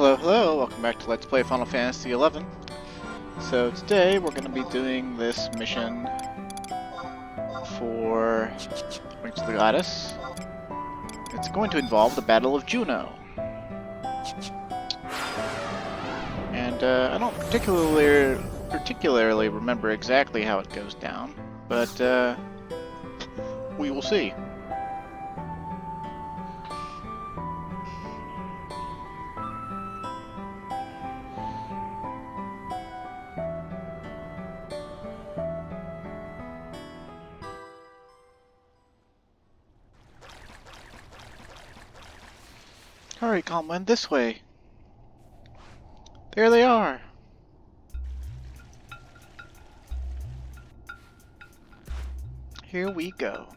Hello, hello, welcome back to Let's Play Final Fantasy XI. So today we're going to be doing this mission for Wings to the Goddess. It's going to involve the Battle of Jeuno. And I don't particularly remember exactly how it goes down, but we will see. Hurry, Calmwind, this way. There they are. Here we go.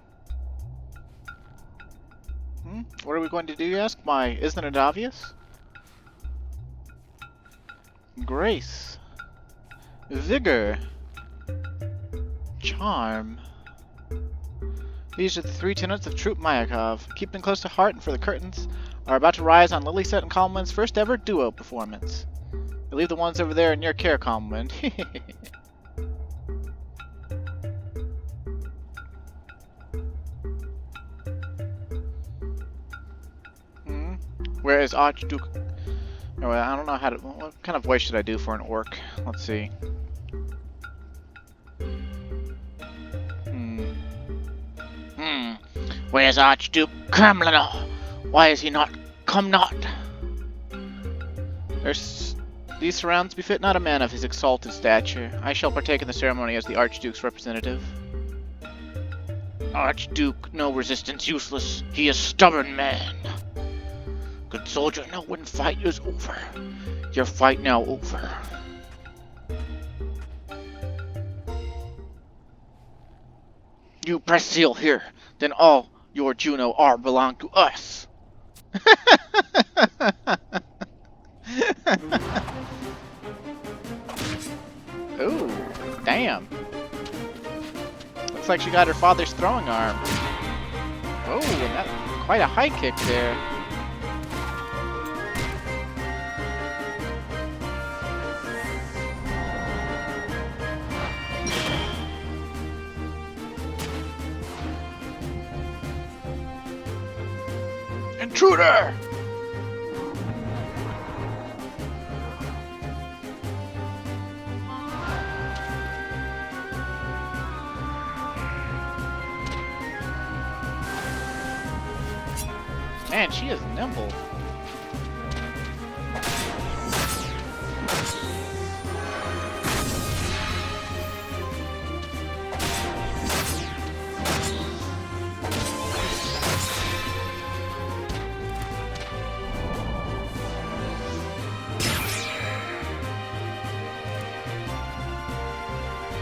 What are we going to do, you ask? Why, isn't it obvious? Grace. Vigor. Charm. These are the three tenets of Troop Mayakov. Keep them close to heart, and for the curtains are about to rise on Lilisette and Calmwind's first ever duo performance. You'll leave the ones over there in your care, Calmwind. Where is Archduke? Oh, I don't know how to. What kind of voice should I do for an orc? Let's see. Where's Archduke Calmwind? Why is he not come not? These surrounds befit not a man of his exalted stature. I shall partake in the ceremony as the Archduke's representative. Archduke, no resistance useless. He is stubborn man. Good soldier, know when fight is over. Your fight now over. You press seal here, then all your Jueno are belong to us. Ooh, damn. Looks like she got her father's throwing arm. Oh, and that quite a high kick there. Intruder! Man, she is nimble.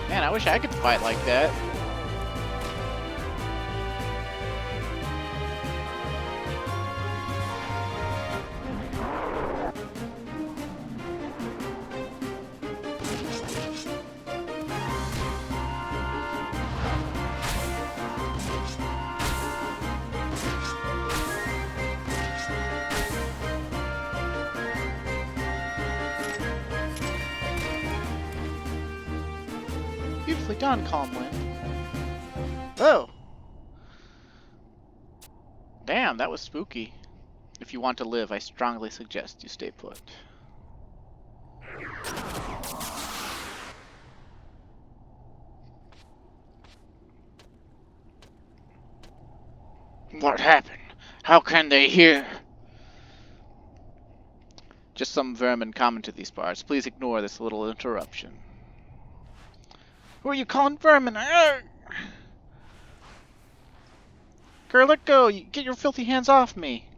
Man, I wish I could fight like that. Beautifully done, Calmwind. Oh! Damn, that was spooky. If you want to live, I strongly suggest you stay put. What happened? How can they hear? Just some vermin common to these parts. Please ignore this little interruption. Who are you calling vermin? Girl, let go! Get your filthy hands off me!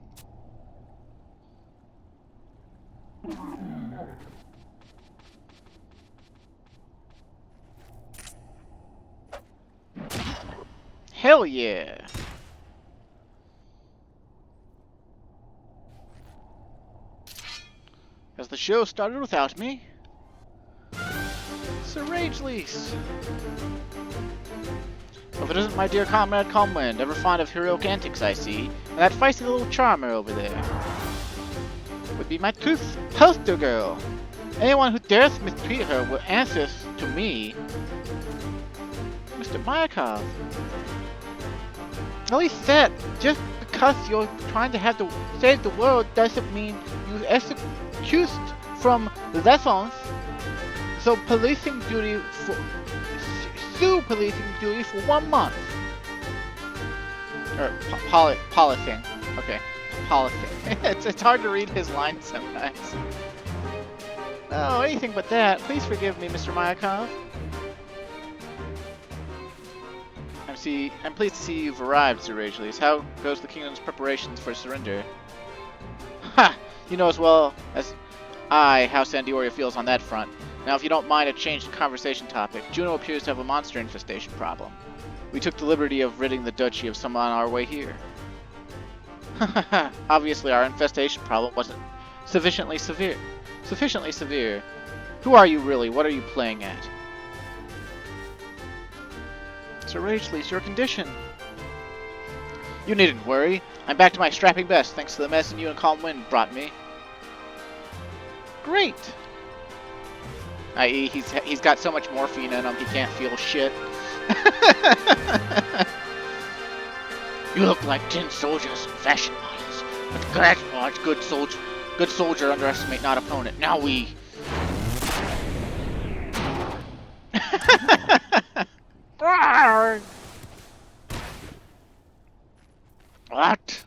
Hell yeah! Has the show started without me? Sir Rage Lease! If it isn't my dear comrade Calmwind, ever fond of heroic antics, I see, and that feisty little charmer over there. would be my truth poster girl. Anyone who dares mistreat her will answer to me. Mr. Mayakov. Lilisette, just because you're trying to have to save the world doesn't mean you excused from lessons. So policing duty for sue policing duty for 1 month. Or policing. Okay, policing. it's hard to read his lines sometimes. Oh, anything but that. Please forgive me, Mr. Mayakov. I'm pleased to see you've arrived, Sir Rageles. How goes the kingdom's preparations for surrender? Ha! You know as well as I how Sandioria feels on that front. Now, if you don't mind a change of conversation topic, Jueno appears to have a monster infestation problem. We took the liberty of ridding the duchy of some on our way here. Obviously, our infestation problem wasn't sufficiently severe. Who are you really? What are you playing at? Sir Rageles, your condition. You needn't worry. I'm back to my strapping best, thanks to the medicine you and Calmwind brought me. Great! I.e., he's got so much morphine in him, he can't feel shit. You look like tin soldiers in fashion models. But glad you are good soldier. Good soldier, underestimate not opponent. Now we... What?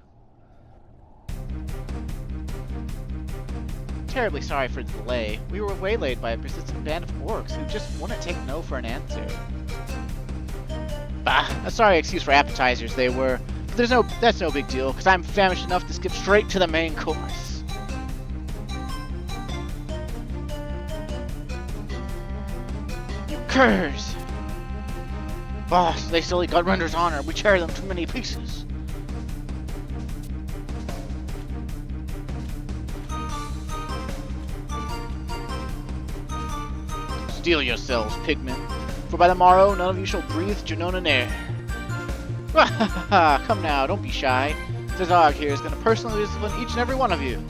Terribly sorry for the delay. We were waylaid by a persistent band of orcs who just wouldn't take no for an answer. Bah, a sorry excuse for appetizers they were. But that's no big deal, because I'm famished enough to skip straight to the main course. You curs! Boss, they still eat Gutrender's honor. We tear them to many pieces. Steel yourselves, pigmen, for by the morrow none of you shall breathe Jeuno air. Come now, don't be shy. The dog here is going to personally discipline each and every one of you.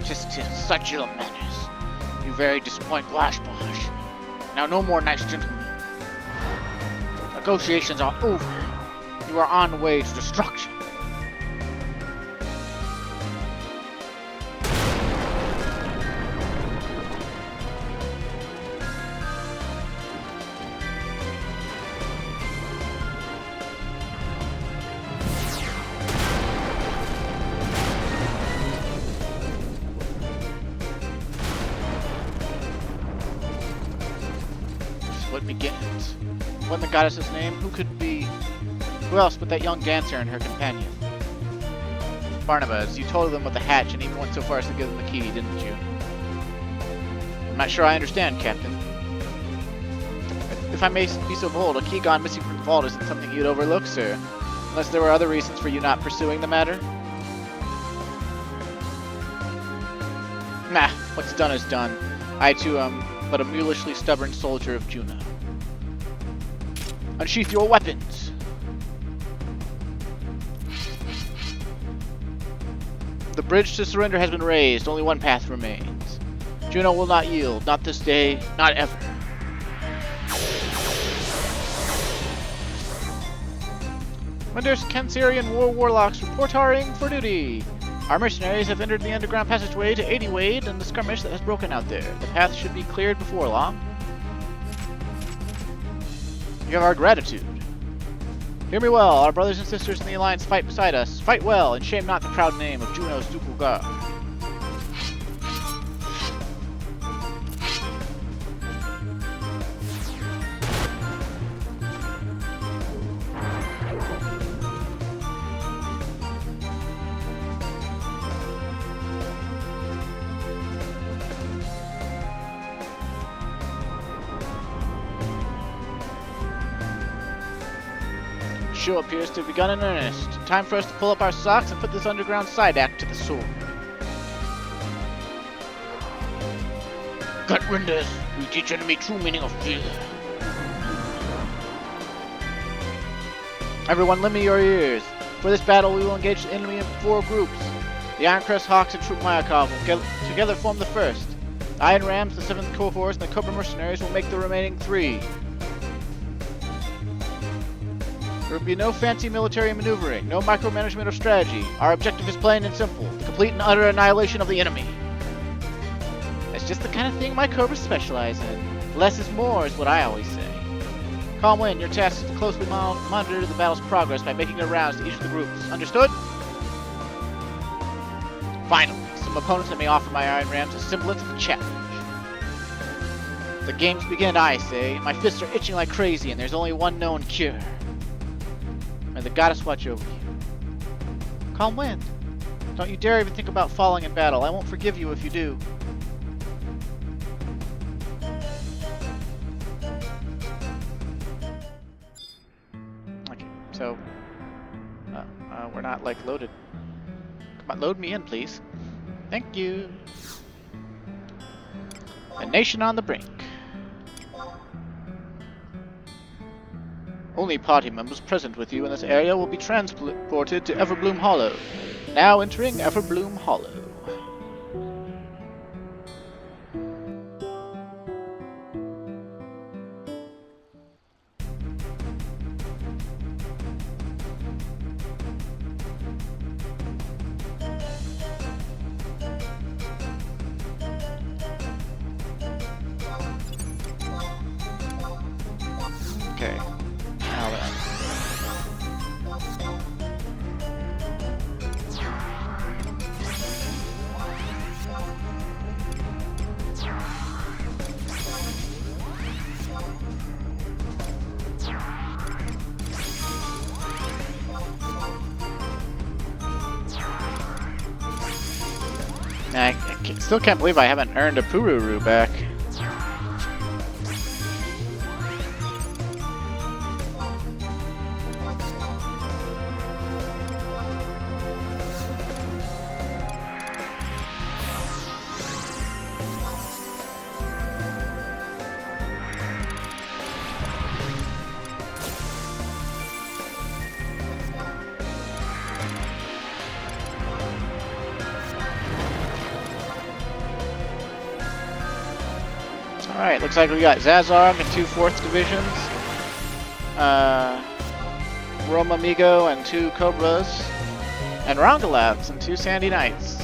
Just such ill manners. You very disappointing Lashbosh. Now no more nice gentlemen. Negotiations are over. You are on the way to destruction. What begins? When the goddess's name? Who else but that young dancer and her companion? Barnabas, you told them with the hatch and even went so far as to give them the key, didn't you? I'm not sure I understand, Captain. If I may be so bold, a key gone missing from the vault isn't something you'd overlook, sir. Unless there were other reasons for you not pursuing the matter? Nah, what's done is done. I too am but a mulishly stubborn soldier of Jeuno. Unsheath your weapons! The bridge to surrender has been raised. Only one path remains. Jeuno will not yield. Not this day. Not ever. Winders Cancerian War Warlocks reporting for duty. Our mercenaries have entered the underground passageway to 80 Wade and the skirmish that has broken out there. The path should be cleared before long. You have our gratitude. Hear me well, our brothers and sisters in the Alliance fight beside us. Fight well, and shame not the proud name of Jueno's ducal guard. Show appears to have begun in earnest. Time for us to pull up our socks and put this underground side act to the sword. Gutrenders, we teach enemy true meaning of fear. Everyone lend me your ears. For this battle, we will engage the enemy in 4 groups. The Ironcrest Hawks and Troop Myakov will together form the first. The Iron Rams, the 7th Cohorts, and the Cobra Mercenaries will make the remaining 3. There will be no fancy military maneuvering, no micromanagement of strategy. Our objective is plain and simple, the complete and utter annihilation of the enemy. That's just the kind of thing my Cobras specialize in. Less is more is what I always say. Calmwind, your task is to closely monitor the battle's progress by making your rounds to each of the groups. Understood? Finally, some opponents that may offer my Iron Rams a semblance of a challenge. The games begin, I say. My fists are itching like crazy, and there's only one known cure. May the goddess watch over you. Calmwind, don't you dare even think about falling in battle. I won't forgive you if you do. Okay, so we're not like loaded. Come on, load me in, please. Thank you. A nation on the brink. Only party members present with you in this area will be transported to Everbloom Hollow. Now entering Everbloom Hollow. Okay. Now then. I still can't believe I haven't earned a Pururu back. Alright, looks like we got Zazarg and 2 4th divisions, Roma Migo and 2 Cobras, and Rongalabs and 2 Sandy Knights.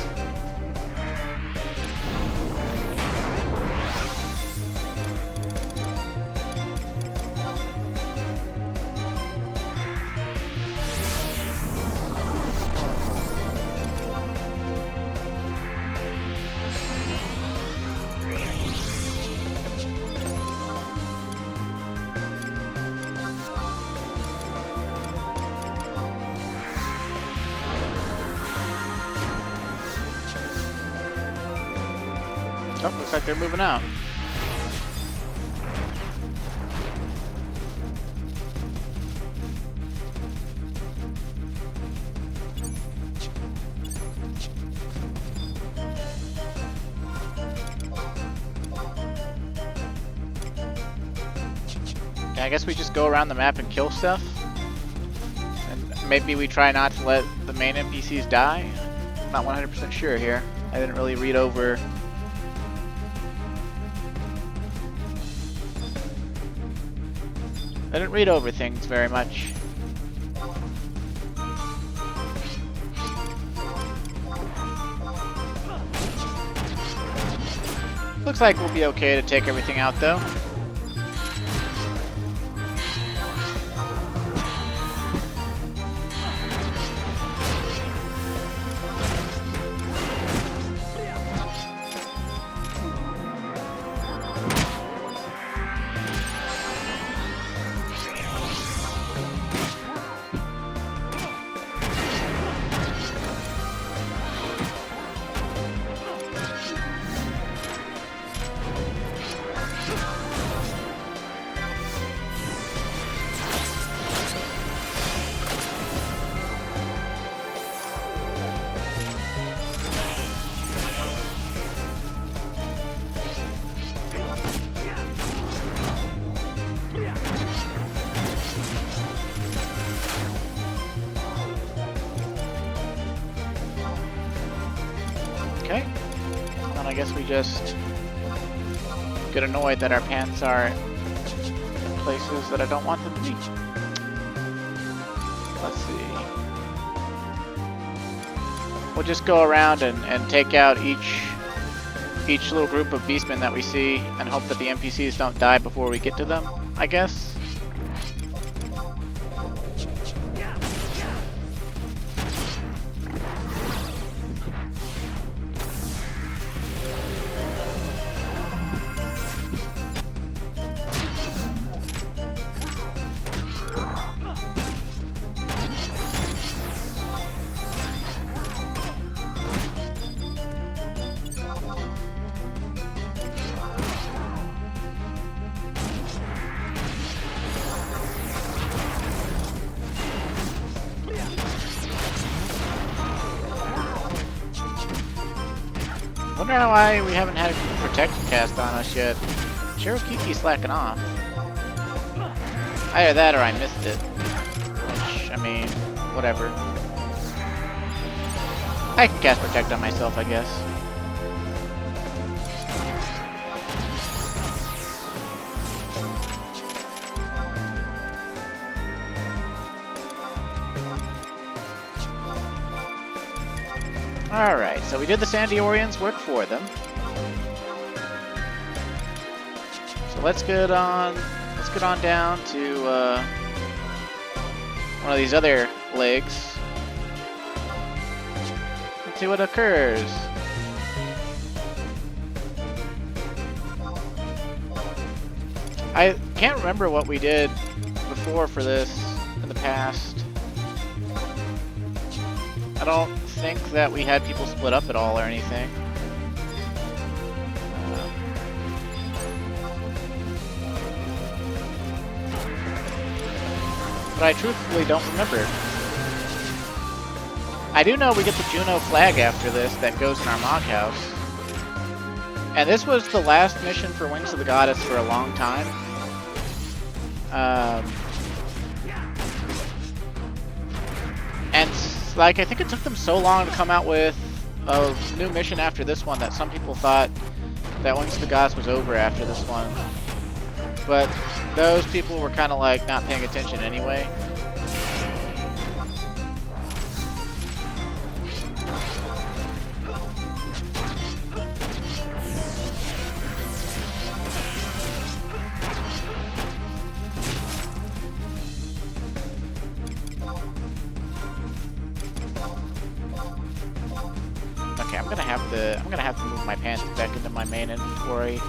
Oh, looks like they're moving out. Okay, I guess we just go around the map and kill stuff. And maybe we try not to let the main NPCs die. I'm not 100% sure here. I didn't really read over. I didn't read over things very much. Looks like we'll be okay to take everything out though. Okay. And I guess we just get annoyed that our pants are in places that I don't want them to be. Let's see. We'll just go around and take out each little group of beastmen that we see and hope that the NPCs don't die before we get to them, I guess. Wonder why we haven't had a protection cast on us yet. Cherokee's slacking off. Either that or I missed it. Which, I mean, whatever. I can cast protect on myself, I guess. Alright, so we did the Sandiorians work for them. So let's get on down to one of these other legs. Let's see what occurs. I can't remember what we did before for this in the past. I don't think that we had people split up at all or anything. But I truthfully don't remember. I do know we get the Jueno flag after this that goes in our mock house. And this was the last mission for Wings of the Goddess for a long time. And like, I think it took them so long to come out with a new mission after this one that some people thought that Wings of the Goddess was over after this one. But those people were kind of like not paying attention anyway. I'm gonna have to move my pants back into my main inventory.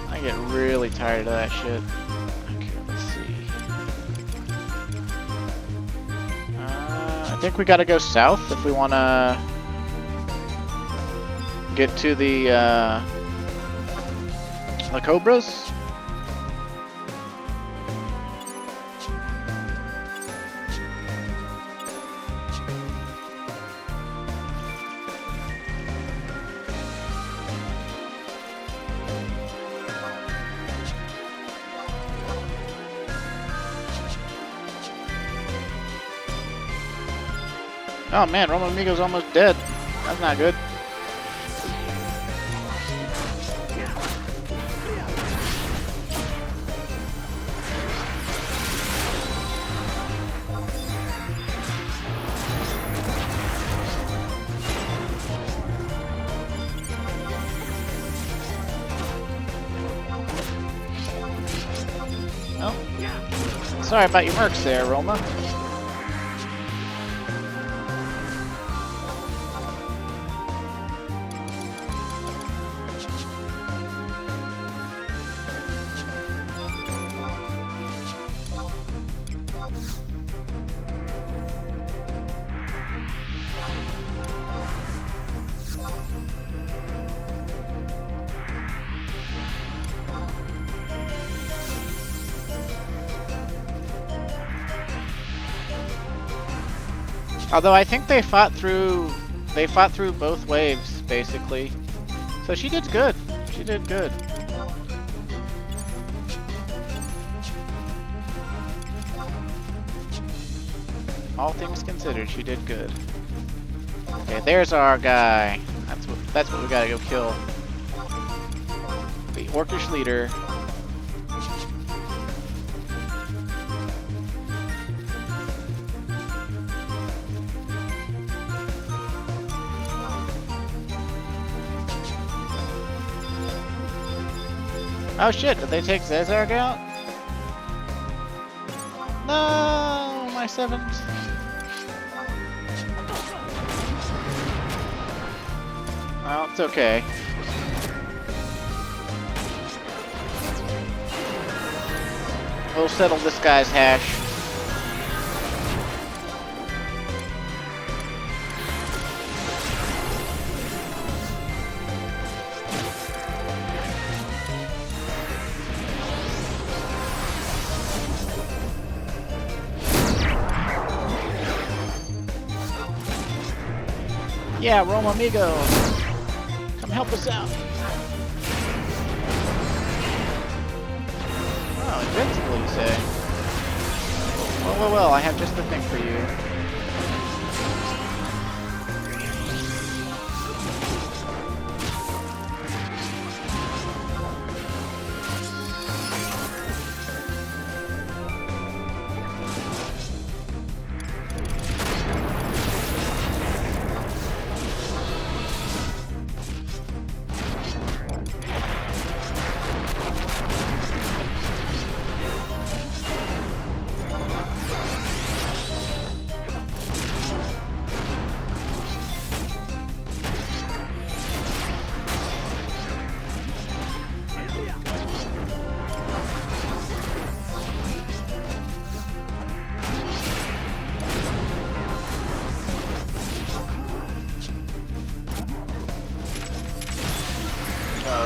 I get really tired of that shit. Okay, let's see. I think we gotta go south if we wanna get to the Cobras. Oh man, Roman Amigo's almost dead. That's not good. Oh, sorry about your mercs there, Roma. Although I think they fought through both waves basically. So she did good. She did good. All things considered, she did good. Okay, there's our guy. That's what we gotta go kill. The orcish leader. Oh shit, did they take Zezarg out? No, my 7th. Well, it's okay. We'll settle this guy's hash. Yeah, Roma amigo. Come help us out. Oh, invincible, you say? Well, I have just the thing for you.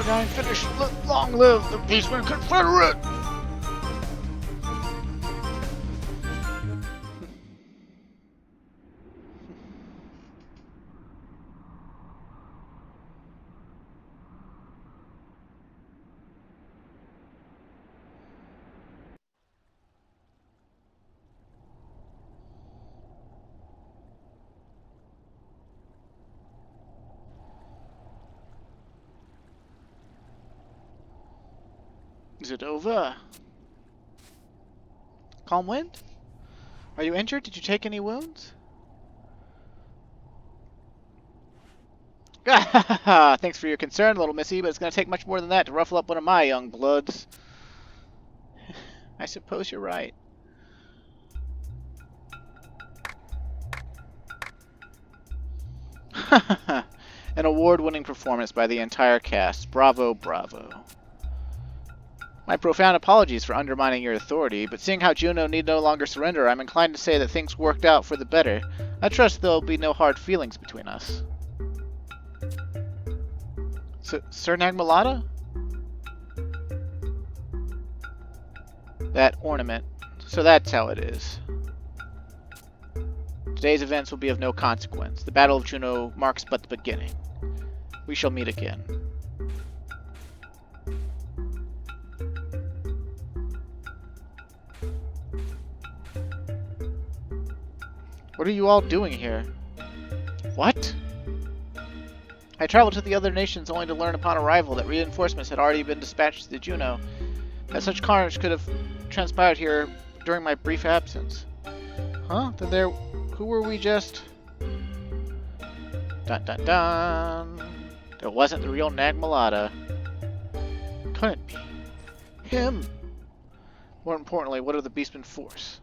Dying finish. Long live the Beastmen Confederate! Is it over? Calmwind? Are you injured? Did you take any wounds? Thanks for your concern, little missy, but it's going to take much more than that to ruffle up one of my young bloods. I suppose you're right. An award-winning performance by the entire cast. Bravo, bravo. My profound apologies for undermining your authority, but seeing how Jueno need no longer surrender, I'm inclined to say that things worked out for the better. I trust there'll be no hard feelings between us. Sir Nag'molada? That ornament. So that's how it is. Today's events will be of no consequence. The Battle of Jeuno marks but the beginning. We shall meet again. What are you all doing here? What? I traveled to the other nations only to learn upon arrival that reinforcements had already been dispatched to the Jeuno. That such carnage could have transpired here during my brief absence. Huh? Then who were we just... Dun dun dun! It wasn't the real Nag'molada. Couldn't be. Him! More importantly, what of the Beastmen force?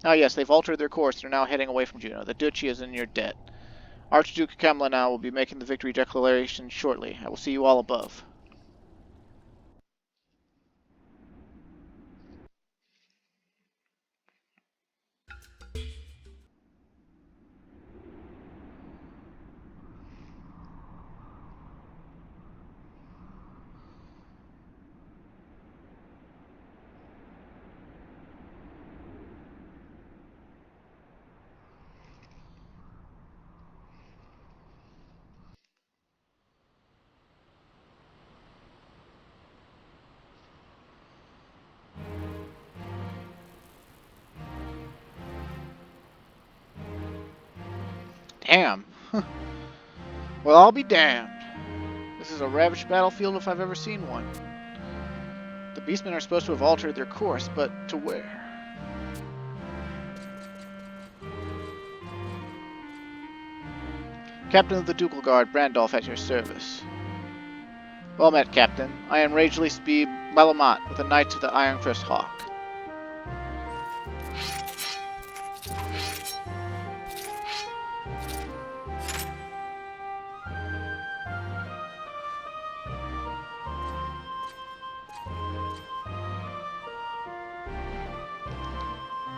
Ah yes, they've altered their course and are now heading away from Jeuno. The duchy is in your debt. Archduke Calmwind will be making the victory declaration shortly. I will see you all above. Damn. Well, I'll be damned. This is a ravaged battlefield if I've ever seen one. The Beastmen are supposed to have altered their course, but to where? Captain of the Ducal Guard, Brandolph, at your service. Well met, Captain. I am Ragely Speed Malamat, with the Knights of the Iron-Fist Hawk.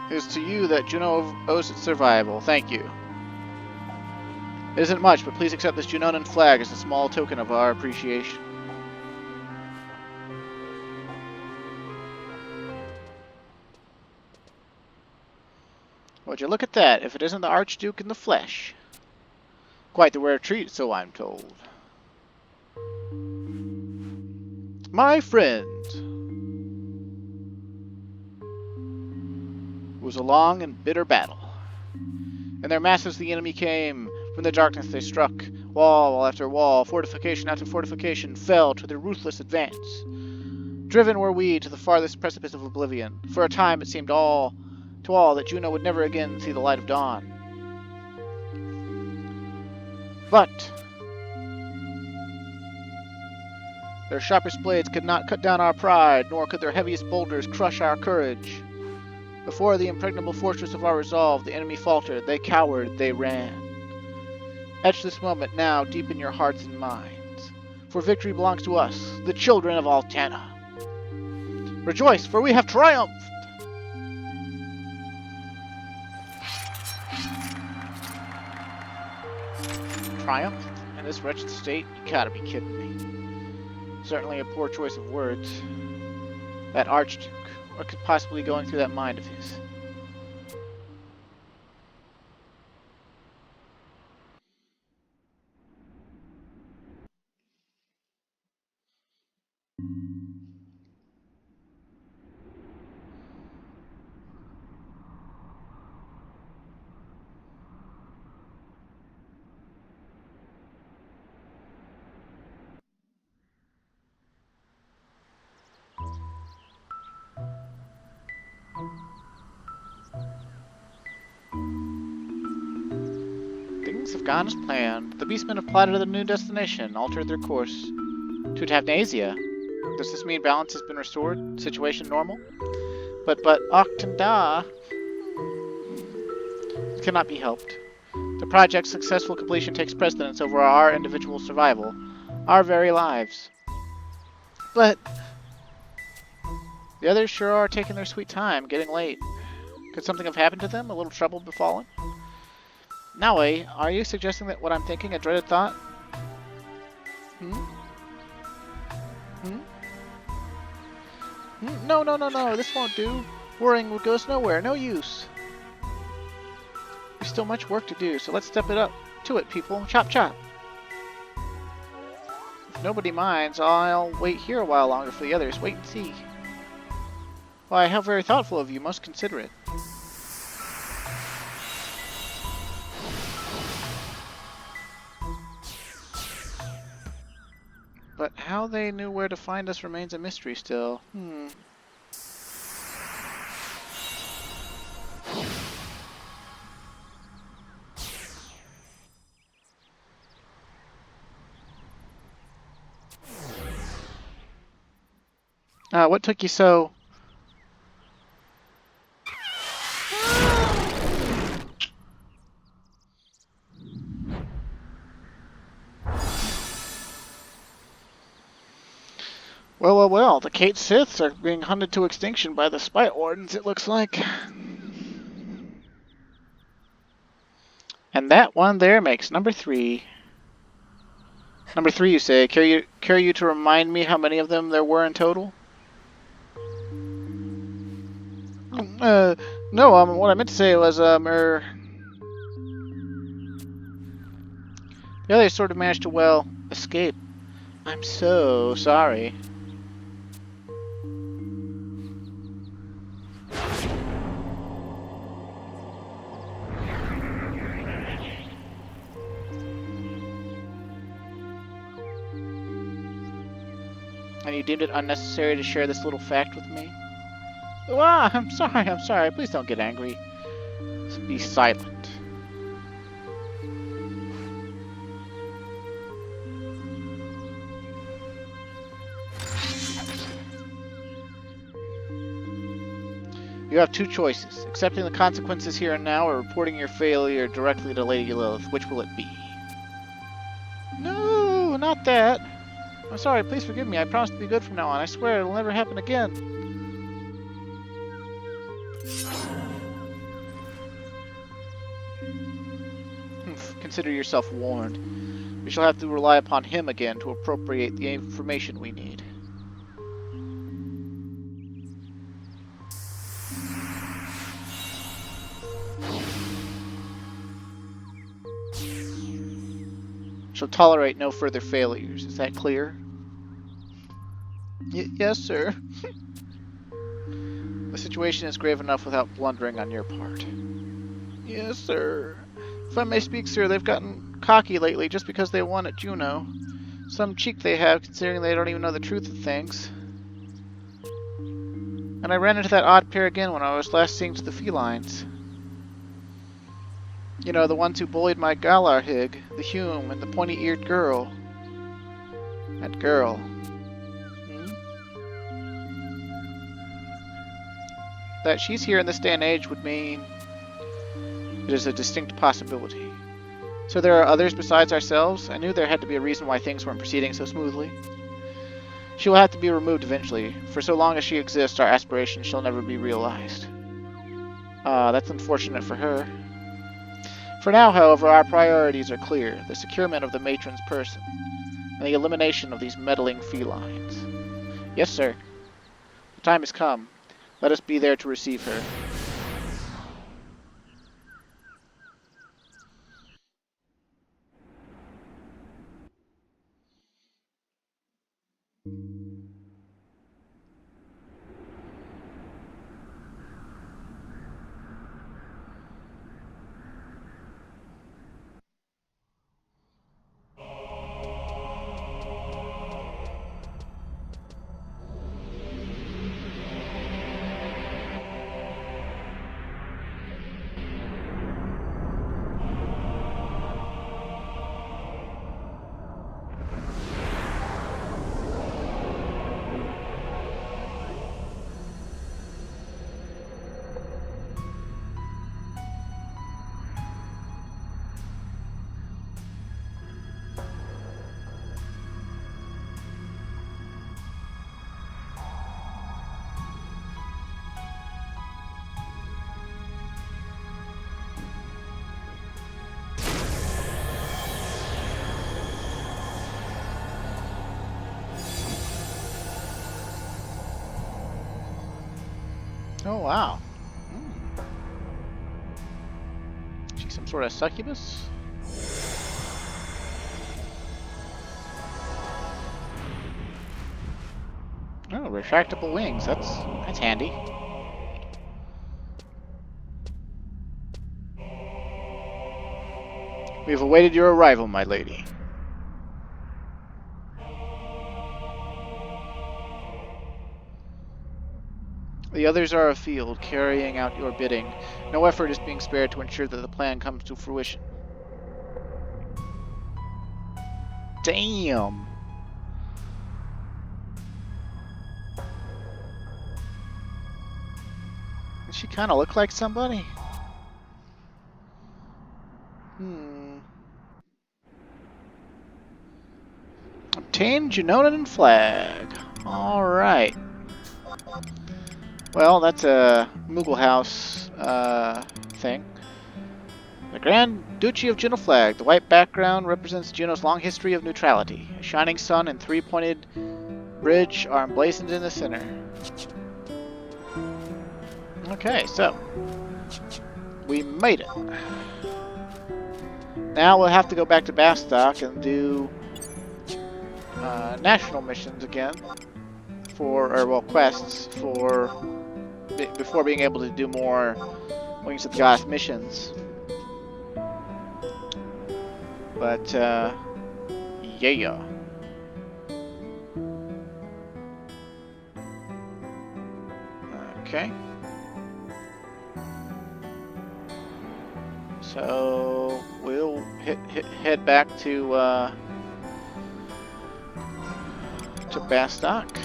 It is to you that Jueno owes its survival. Thank you. It isn't much, but please accept this Junonan flag as a small token of our appreciation. Would you look at that, if it isn't the Archduke in the flesh. Quite the rare treat, so I'm told. My friend. It was a long and bitter battle. In their masses the enemy came. From the darkness they struck. Wall after wall, fortification after fortification fell to their ruthless advance. Driven were we to the farthest precipice of oblivion. For a time it seemed to all that Jueno would never again see the light of dawn. But their sharpest blades could not cut down our pride, nor could their heaviest boulders crush our courage. Before the impregnable fortress of our resolve, the enemy faltered, they cowered, they ran. Etch this moment now deep in your hearts and minds, for victory belongs to us, the children of Altana. Rejoice, for we have triumphed! Triumphed? In this wretched state? You gotta be kidding me. Certainly a poor choice of words. That Archduke. What could possibly be going through that mind of his? Things have gone as planned. The Beastmen have plotted a new destination, altered their course to Tavnasia. Does this mean balance has been restored? Situation normal? But Octanda cannot be helped. The project's successful completion takes precedence over our individual survival, our very lives. But the others sure are taking their sweet time, getting late. Could something have happened to them? A little trouble befallen? Naue, are you suggesting that what I'm thinking, a dreaded thought? No, this won't do. Worrying goes nowhere, no use. There's still much work to do, so let's step it up. To it, people. Chop, chop. If nobody minds, I'll wait here a while longer for the others. Wait and see. Why, how very thoughtful of you, most considerate. But how they knew where to find us remains a mystery still. What took you so... Well, the Kate Siths are being hunted to extinction by the Spite Wardens, it looks like. And that one there makes number 3. Number 3, you say. Care you to remind me how many of them there were in total? No, what I meant to say was, the others sort of managed to, well, escape. I'm so sorry. And you deemed it unnecessary to share this little fact with me? Ah, I'm sorry. Please don't get angry. Just be silent. You have two choices. Accepting the consequences here and now, or reporting your failure directly to Lady Lilith. Which will it be? No, not that. I'm sorry, please forgive me. I promise to be good from now on. I swear it'll never happen again. Consider yourself warned. We shall have to rely upon him again to appropriate the information we need. Shall tolerate no further failures. Is that clear? Yes, sir. The situation is grave enough without blundering on your part. Yes, sir. If I may speak, sir, they've gotten cocky lately just because they won at Jueno. Some cheek they have, considering they don't even know the truth of things. And I ran into that odd pair again when I was last seeing to the felines. You know, the ones who bullied my Galarhig, the Hume, and the pointy-eared girl. That girl. That she's here in this day and age would mean it is a distinct possibility. So there are others besides ourselves? I knew there had to be a reason why things weren't proceeding so smoothly. She will have to be removed eventually. For so long as she exists, our aspirations shall never be realized. That's unfortunate for her. For now, however, our priorities are clear. The securement of the matron's person, and the elimination of these meddling felines. Yes, sir. The time has come. Let us be there to receive her. Oh, wow. She's some sort of succubus? Oh, retractable wings. That's handy. We have awaited your arrival, my lady. The others are afield, carrying out your bidding. No effort is being spared to ensure that the plan comes to fruition. Damn! Does she kind of look like somebody? Obtain Jeuno flag. Alright. Well, that's a Moogle House thing. The Grand Duchy of Jeuno flag. The white background represents Juno's long history of neutrality. A shining sun and three-pointed bridge are emblazoned in the center. Okay, so we made it. Now we'll have to go back to Bastok and do national missions again, quests before being able to do more Wings of the Goddess missions. But yeah. Okay. So we'll head back to Bastock.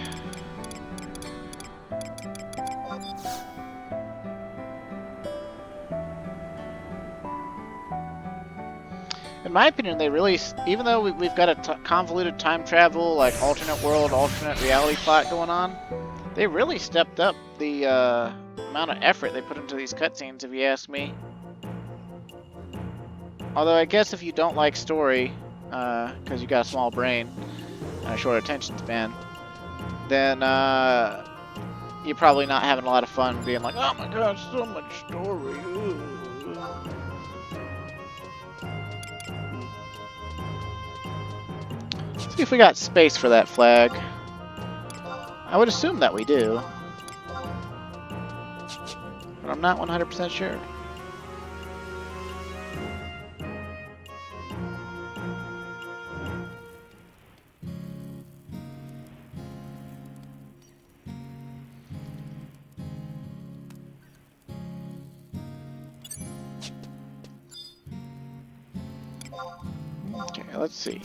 In my opinion, they really, even though we've got a convoluted time travel, like alternate world, alternate reality plot going on, they really stepped up the amount of effort they put into these cutscenes, if you ask me. Although I guess if you don't like story, because you got a small brain and a short attention span, then you're probably not having a lot of fun being like, oh my god, so much story. Let's see if we got space for that flag. I would assume that we do, but I'm not 100% sure. Okay, let's see.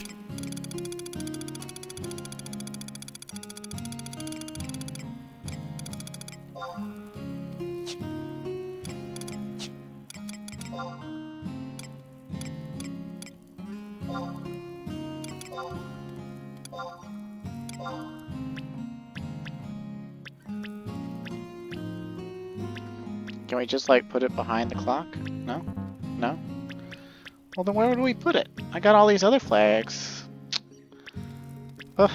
Can we just like put it behind the clock? No? No? Well then where would we put it? I got all these other flags. Ugh.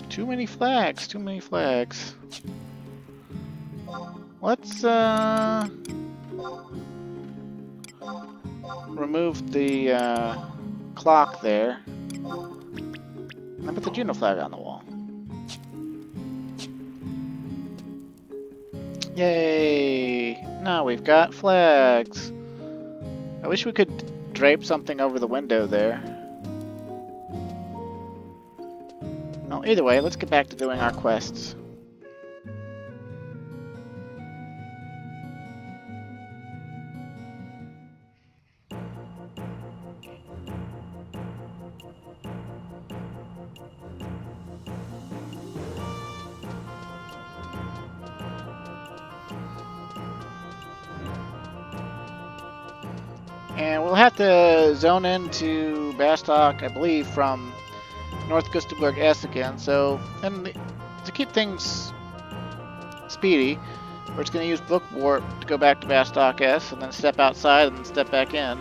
Too many flags, too many flags. Let's remove the clock there. And put the Jueno flag on the wall. Yay! Now we've got flags. I wish we could drape something over the window there. Well, either way, let's get back to doing our quests. And we'll have to zone into Bastock, I believe, from North Gustavberg S again. So, and to keep things speedy, we're just going to use Book Warp to go back to Bastock S, and then step outside and then step back in.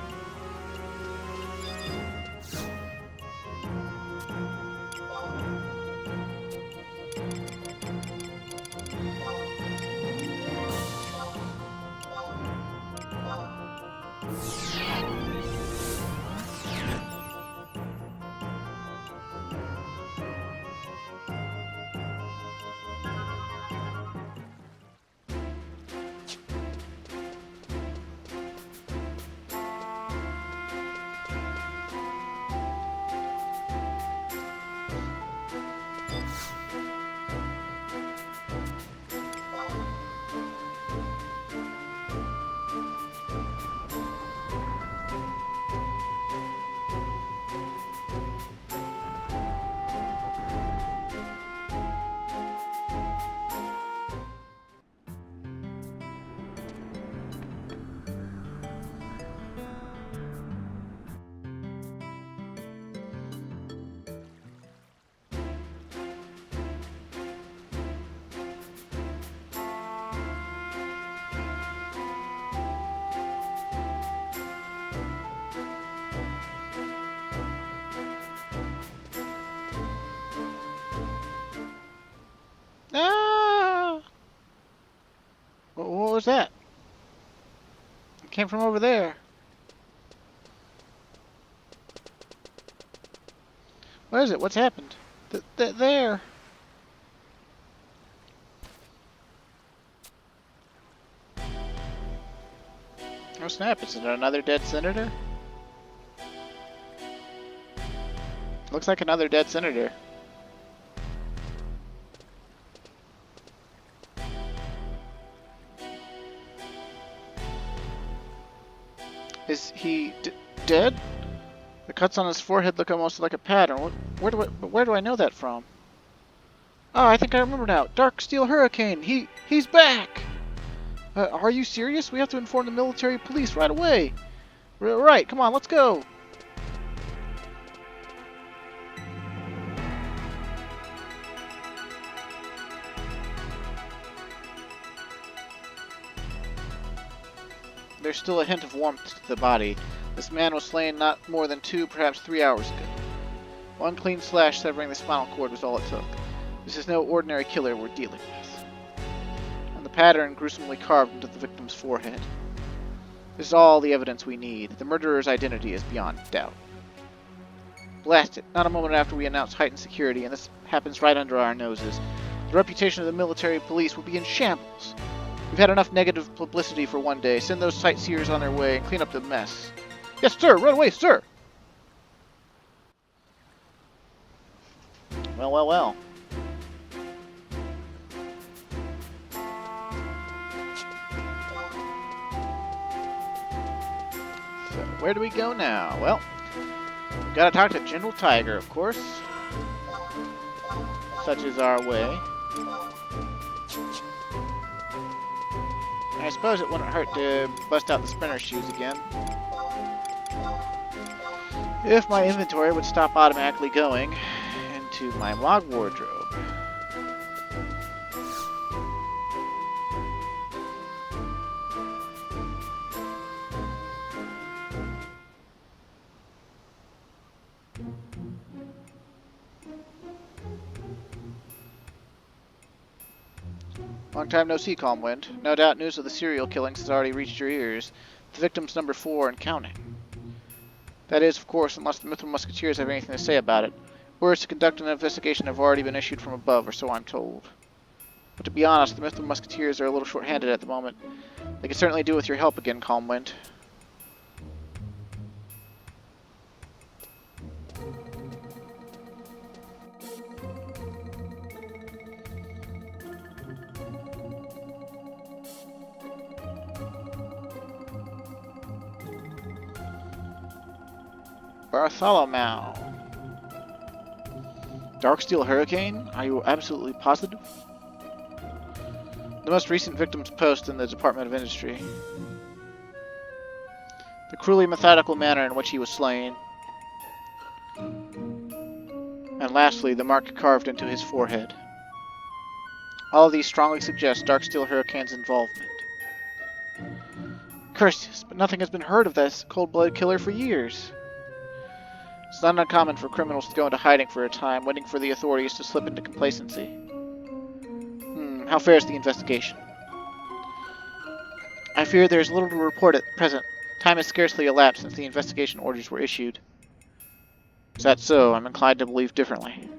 Ah! What was that? It came from over there. What is it? What's happened? There. Oh snap, is it another dead senator? Looks like another dead senator. Is he dead? The cuts on his forehead look almost like a pattern. Where do I know that from? Oh, I think I remember now. Dark Steel Hurricane. He's back. Are you serious? We have to inform the military police right away. Right. Come on, let's go. There's still a hint of warmth to the body. This man was slain not more than 2, perhaps 3 hours ago. One clean slash severing the spinal cord was all it took. This is no ordinary killer we're dealing with. And the pattern gruesomely carved into the victim's forehead. This is all the evidence we need. The murderer's identity is beyond doubt. Blast it! Not a moment after we announce heightened security, and this happens right under our noses. The reputation of the military police will be in shambles. We've had enough negative publicity for one day. Send those sightseers on their way and clean up the mess. Yes, sir! Right away, sir! Well, well, well. So, where do we go now? Well, we've got to talk to General Tiger, of course. Such is our way. I suppose it wouldn't hurt to bust out the sprinter shoes again. If my inventory would stop automatically going into my log wardrobe. Long time no see, Calmwind. No doubt news of the serial killings has already reached your ears. The victim's number 4 and counting. That is, of course, unless the Mithril Musketeers have anything to say about it. Orders to conduct an investigation have already been issued from above, or so I'm told. But to be honest, the Mithril Musketeers are a little short-handed at the moment. They could certainly do with your help again, Calmwind. Bartholomew. Darksteel Hurricane? Are you absolutely positive? The most recent victim's post in the Department of Industry. The cruelly methodical manner in which he was slain. And lastly, the mark carved into his forehead. All of these strongly suggest Darksteel Hurricane's involvement. Curses, but nothing has been heard of this cold-blooded killer for years. It's not uncommon for criminals to go into hiding for a time, waiting for the authorities to slip into complacency. How fares the investigation? I fear there is little to report at present. Time has scarcely elapsed since the investigation orders were issued. Is that so? I'm inclined to believe differently.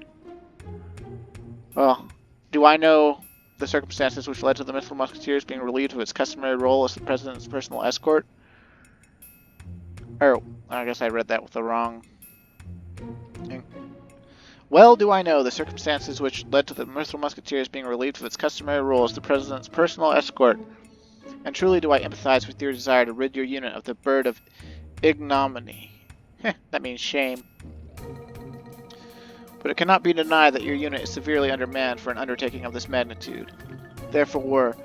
Well, do I know the circumstances which led to the Mithril Musketeers being relieved of its customary role as the President's personal escort? Oh, I guess I read that with the wrong... Well do I know the circumstances which led to the Mithril Musketeers being relieved of its customary role as the President's personal escort, and truly do I empathize with your desire to rid your unit of the bird of ignominy. That means shame. But it cannot be denied that your unit is severely undermanned for an undertaking of this magnitude. Therefore,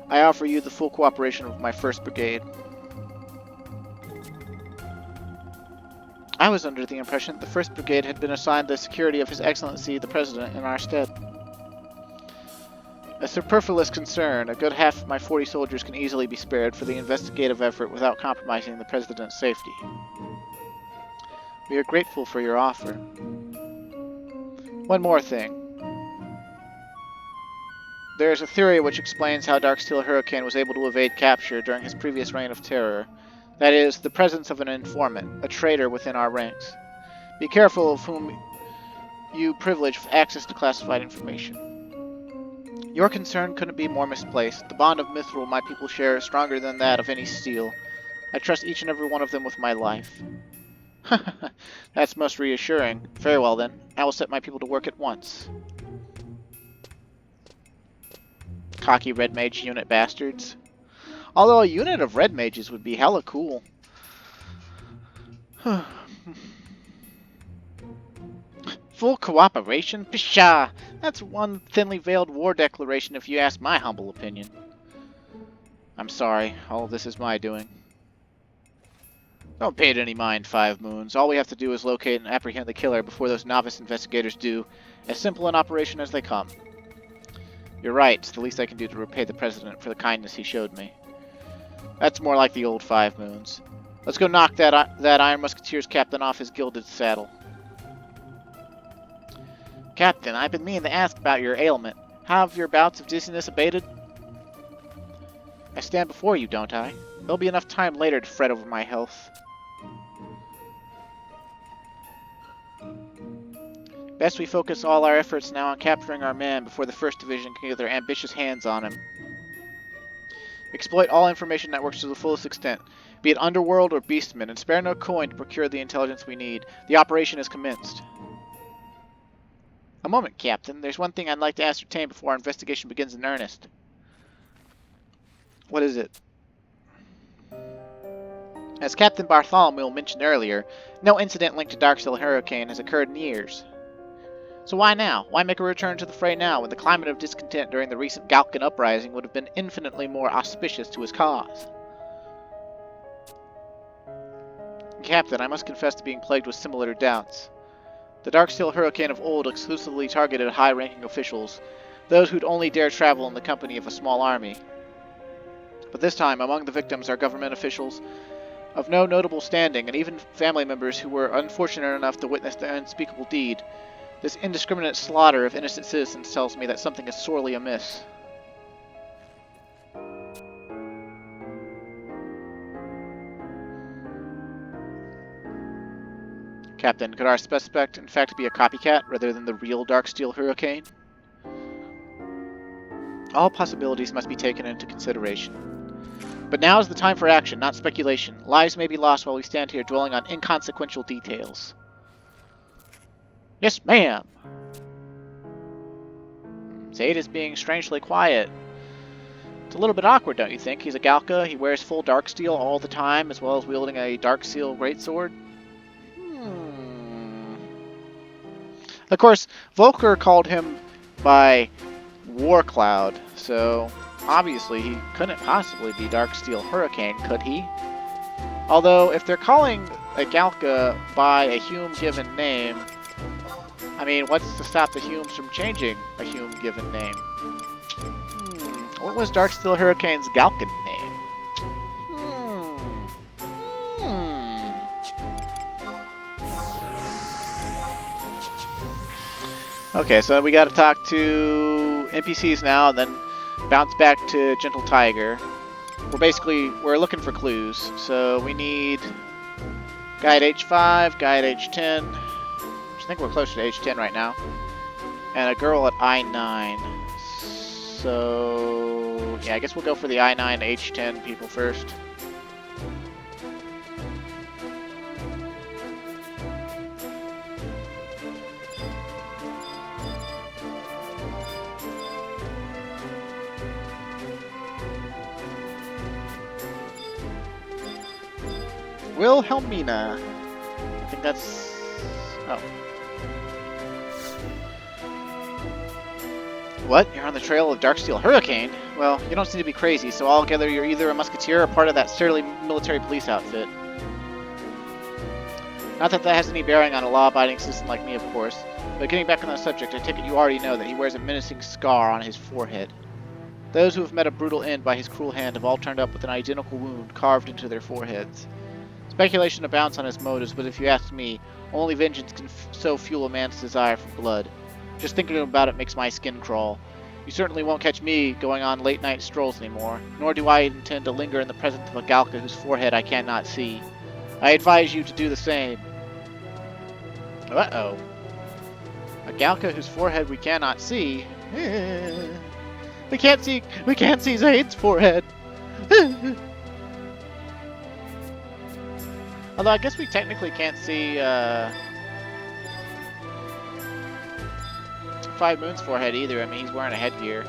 I offer you the full cooperation of my 1st Brigade. I was under the impression that the 1st Brigade had been assigned the security of His Excellency the President in our stead. A superfluous concern, a good half of my 40 soldiers can easily be spared for the investigative effort without compromising the President's safety. We are grateful for your offer. One more thing. There is a theory which explains how Darksteel Hurricane was able to evade capture during his previous reign of terror. That is, the presence of an informant, a traitor within our ranks. Be careful of whom you privilege access to classified information. Your concern couldn't be more misplaced. The bond of mithril my people share is stronger than that of any steel. I trust each and every one of them with my life. That's most reassuring. Very well then, I will set my people to work at once. Cocky Red Mage unit bastards. Although a unit of Red Mages would be hella cool. Full cooperation? Pshaw! That's one thinly veiled war declaration if you ask my humble opinion. I'm sorry, all of this is my doing. Don't pay it any mind, Five Moons. All we have to do is locate and apprehend the killer before those novice investigators do. As simple an operation as they come. You're right, it's the least I can do to repay the President for the kindness he showed me. That's more like the old Five Moons. Let's go knock that Iron Musketeer's captain off his gilded saddle. Captain, I've been meaning to ask about your ailment. How have your bouts of dizziness abated? I stand before you, don't I? There'll be enough time later to fret over my health. Best we focus all our efforts now on capturing our man before the 1st Division can get their ambitious hands on him. Exploit all information networks to the fullest extent, be it Underworld or Beastmen, and spare no coin to procure the intelligence we need. The operation is commenced. A moment, Captain. There's one thing I'd like to ascertain before our investigation begins in earnest. What is it? As Captain Bartholomew mentioned earlier, no incident linked to Darksteel Hurricane has occurred in years. So why now? Why make a return to the fray now, when the climate of discontent during the recent Galkan uprising would have been infinitely more auspicious to his cause? Captain, I must confess to being plagued with similar doubts. The Darksteel Hurricane of old exclusively targeted high-ranking officials, those who'd only dare travel in the company of a small army. But this time, among the victims are government officials of no notable standing, and even family members who were unfortunate enough to witness the unspeakable deed. This indiscriminate slaughter of innocent citizens tells me that something is sorely amiss. Captain, could our suspect in fact be a copycat rather than the real Darksteel Hurricane? All possibilities must be taken into consideration. But now is the time for action, not speculation. Lives may be lost while we stand here dwelling on inconsequential details. Yes, ma'am! Zaid is being strangely quiet. It's a little bit awkward, don't you think? He's a Galka, he wears full Darksteel all the time, as well as wielding a Darksteel greatsword. Of course, Volker called him by War Cloud, so obviously he couldn't possibly be Darksteel Hurricane, could he? Although, if they're calling a Galka by a Hume-given name, I mean, what's to stop the Humes from changing a Hume-given name? What was Darksteel Hurricane's Galkan name? Okay, so we gotta talk to NPCs now, and then bounce back to Gentle Tiger. We're looking for clues, so we need Guide H5, Guide H10, which I think we're closer to H10 right now, and a girl at I9. So, yeah, I guess we'll go for the I9 H10 people first. Wilhelmina. I think that's... oh. What? You're on the trail of Darksteel Hurricane? Well, you don't seem to be crazy, so altogether you're either a musketeer or part of that surly military police outfit. Not that that has any bearing on a law-abiding citizen like me, of course, but getting back on the subject, I take it you already know that he wears a menacing scar on his forehead. Those who have met a brutal end by his cruel hand have all turned up with an identical wound carved into their foreheads. Speculation abounds on his motives, but if you ask me, only vengeance can so fuel a man's desire for blood. Just thinking about it makes my skin crawl. You certainly won't catch me going on late-night strolls anymore, nor do I intend to linger in the presence of a Galka whose forehead I cannot see. I advise you to do the same. Uh-oh. A Galka whose forehead we cannot see? We can't see Zaid's forehead! Although I guess we technically can't see Five Moon's forehead either. I mean, he's wearing a headgear.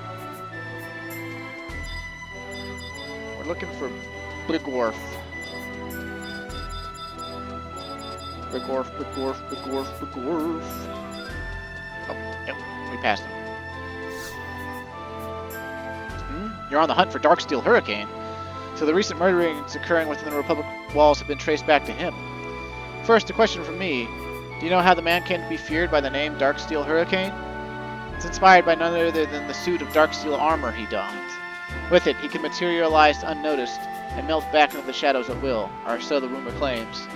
We're looking for Brigworth. Bigorf, Bigorf, Bigorf, Bigorf. Oh, yep, we passed him. You're on the hunt for Darksteel Hurricane. So the recent murderings occurring within the Republic walls have been traced back to him. First, a question from me. Do you know how the man came to be feared by the name Darksteel Hurricane? It's inspired by none other than the suit of Darksteel armor he donned. With it, he can materialize unnoticed and melt back into the shadows at will, or so the rumor claims.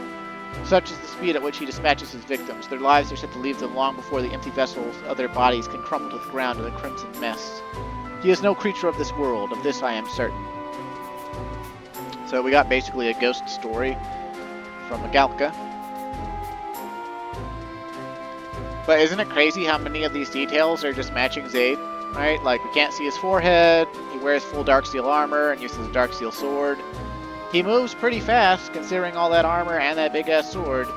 Such is the speed at which he dispatches his victims. Their lives are set to leave them long before the empty vessels of their bodies can crumble to the ground in a crimson mess. He is no creature of this world, of this I am certain. So we got basically a ghost story from a Galka. But isn't it crazy how many of these details are just matching Zaid, right? Like, we can't see his forehead, he wears full Darksteel armor and uses a Darksteel sword. He moves pretty fast, considering all that armor and that big-ass sword.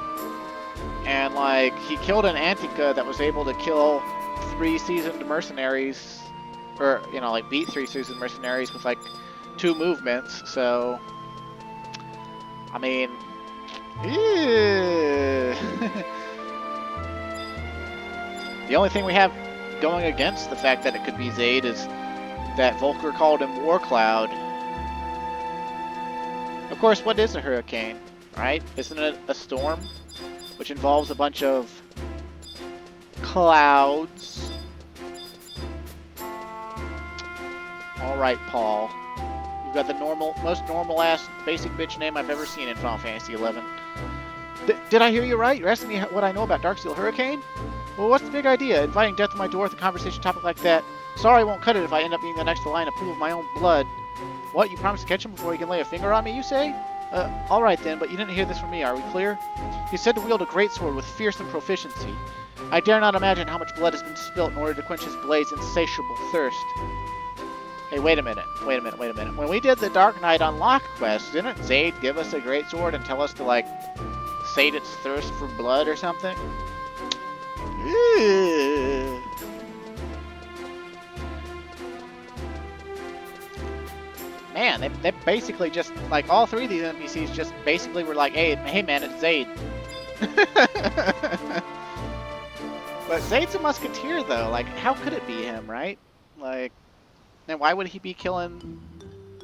And, like, he killed an Antica that was able to kill 3 seasoned mercenaries, or, you know, like, beat 3 seasoned mercenaries with, like, 2 movements, so... I mean... The only thing we have going against the fact that it could be Zaid is that Volker called him War Cloud. Of course, what is a hurricane, right? Isn't it a storm? Which involves a bunch of clouds. Alright, Paul. You've got the most normal-ass basic bitch name I've ever seen in Final Fantasy XI. Did I hear you right? You're asking me what I know about Darksteel Hurricane? Well, what's the big idea? Inviting death to my door with a conversation topic like that? Sorry, I won't cut it if I end up being the next to line a pool of my own blood. What, you promised to catch him before he can lay a finger on me, you say? Alright then, but you didn't hear this from me, are we clear? He's said to wield a greatsword with fearsome proficiency. I dare not imagine how much blood has been spilt in order to quench his blade's insatiable thirst. Hey, wait a minute. When we did the Dark Knight Unlock quest, didn't Zaid give us a greatsword and tell us to, like, sate its thirst for blood or something? Ew. Man, they basically just, like, all 3 of these NPCs just basically were like, hey man, it's Zaid. But Zaid's a musketeer, though. Like, how could it be him, right? Like, then why would he be killing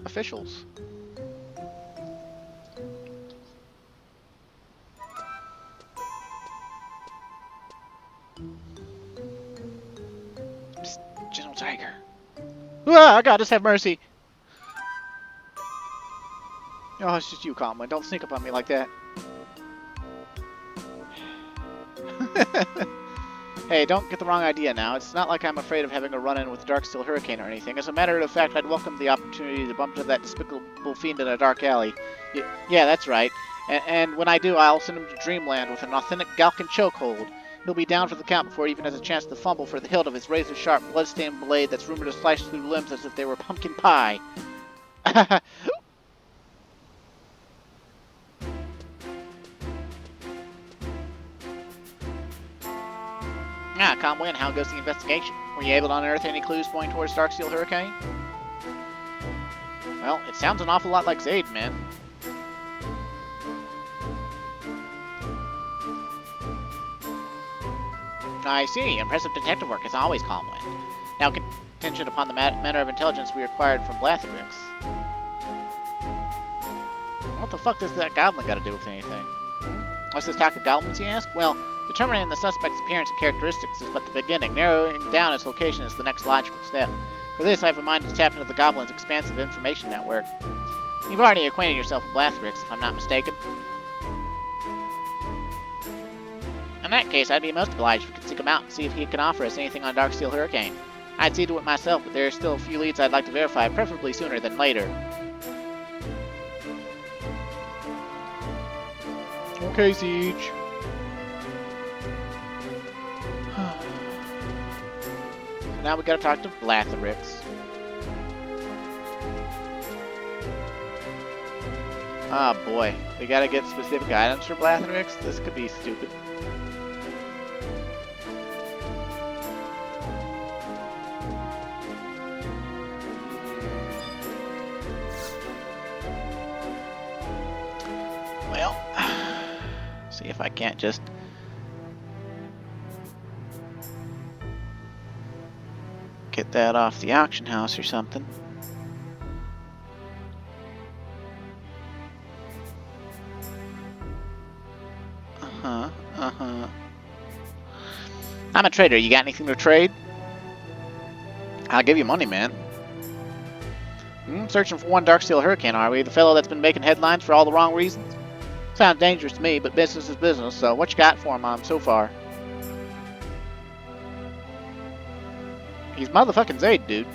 officials? Psst, General Tiger. Ah, God, just have mercy. Oh, it's just you, Calmwind. Don't sneak up on me like that. Hey, don't get the wrong idea now. It's not like I'm afraid of having a run-in with Darksteel Hurricane or anything. As a matter of fact, I'd welcome the opportunity to bump into that despicable fiend in a dark alley. Yeah, that's right. And when I do, I'll send him to Dreamland with an authentic Galkan chokehold. He'll be down for the count before he even has a chance to fumble for the hilt of his razor-sharp, blood-stained blade that's rumored to slice through limbs as if they were pumpkin pie. Ah, Calmwind, how goes the investigation? Were you able to unearth any clues pointing towards Darksteel Hurricane? Well, it sounds an awful lot like Zaid, man. I see. Impressive detective work, as always, Calmwind. Now, contingent upon the manner of intelligence we acquired from Blatherix. What the fuck does that goblin got to do with anything? What's this talk of goblins, you ask? Well, determining the suspect's appearance and characteristics is but the beginning. Narrowing down its location is the next logical step. For this, I have in mind to tap into the Goblin's expansive information network. You've already acquainted yourself with Blatherix, if I'm not mistaken. In that case, I'd be most obliged if we could seek him out and see if he can offer us anything on Darksteel Hurricane. I'd see to it myself, but there are still a few leads I'd like to verify, preferably sooner than later. Okay, Siege. Now we gotta talk to Blatherix. Ah, boy. We gotta get specific items for Blatherix? This could be stupid. Well, see See if I can't just... get that off the auction house or something. I'm a trader. You got anything to trade? I'll give you money, man. Searching for one Darksteel Hurricane, are we? The fellow that's been making headlines for all the wrong reasons? Sounds dangerous to me, but business is business, so what you got for him so far? He's motherfucking Zayd, dude.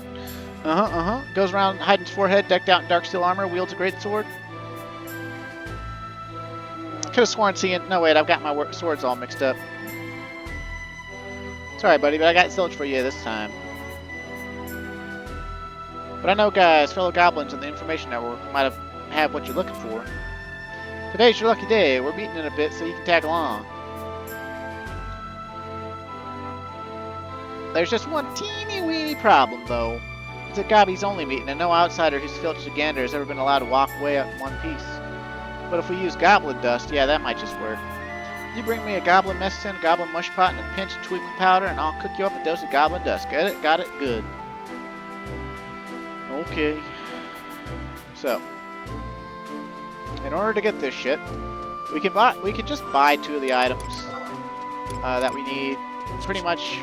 Goes around hiding his forehead, decked out in Darksteel armor, wields a great sword. Could've sworn seeing... No, wait, I've got my swords all mixed up. Sorry, buddy, but I got zilch for you this time. But I know, guys, fellow goblins in the information network might have what you're looking for. Today's your lucky day. We're meeting in a bit, so you can tag along. There's just one teeny-weeny problem, though. It's a Gobbies-only meeting, and no outsider who's filched a gander has ever been allowed to walk away in one piece. But if we use goblin dust, yeah, that might just work. You bring me a goblin mess tin, a goblin mush pot, and a pinch of twinkle powder, and I'll cook you up a dose of goblin dust. Get it? Got it? Good. Okay. So, in order to get this shit, we can just buy 2 of the items that we need pretty much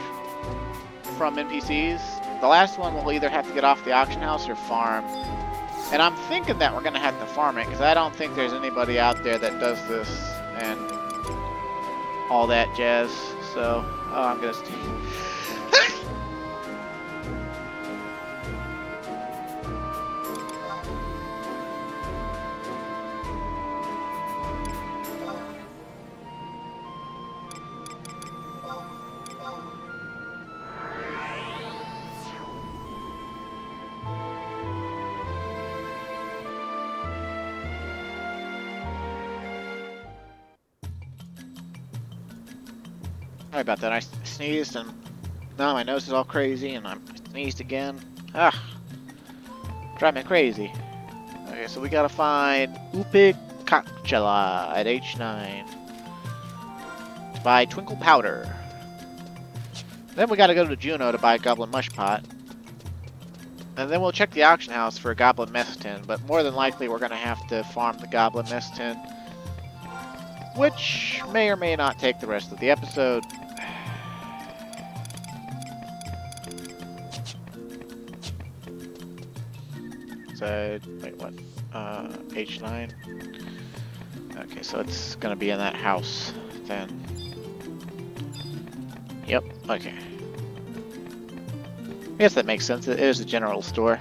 from NPCs. The last one we'll either have to get off the auction house or farm. And I'm thinking that we're going to have to farm it, because I don't think there's anybody out there that does this and all that jazz. So, I'm going to... Sorry about that, I sneezed and now my nose is all crazy and I sneezed again. Drive me crazy. Okay, so we gotta find Upikakchala at H9 to buy twinkle powder. Then we gotta go to Jueno to buy a goblin mush pot. And then we'll check the auction house for a goblin mess tin, but more than likely we're gonna have to farm the goblin mess tin, which may or may not take the rest of the episode. So, wait, what? H9? Okay, so it's gonna be in that house, then. Yep, okay. I guess that makes sense. It is a general store.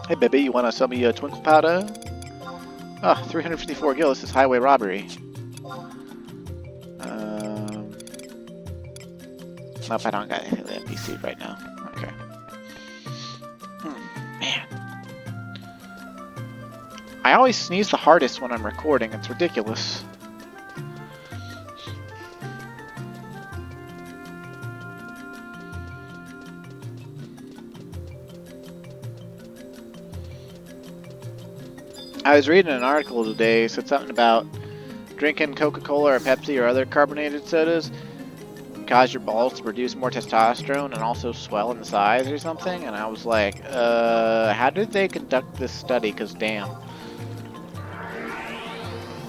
Hey, baby, you want to sell me a twinkle powder? Oh, 354 gil. This is highway robbery. Nope, I don't got anything with NPC right now. Okay. Man. I always sneeze the hardest when I'm recording. It's ridiculous. I was reading an article today, said something about drinking Coca-Cola or Pepsi or other carbonated sodas cause your balls to produce more testosterone and also swell in size or something, and I was like, how did they conduct this study? Because damn.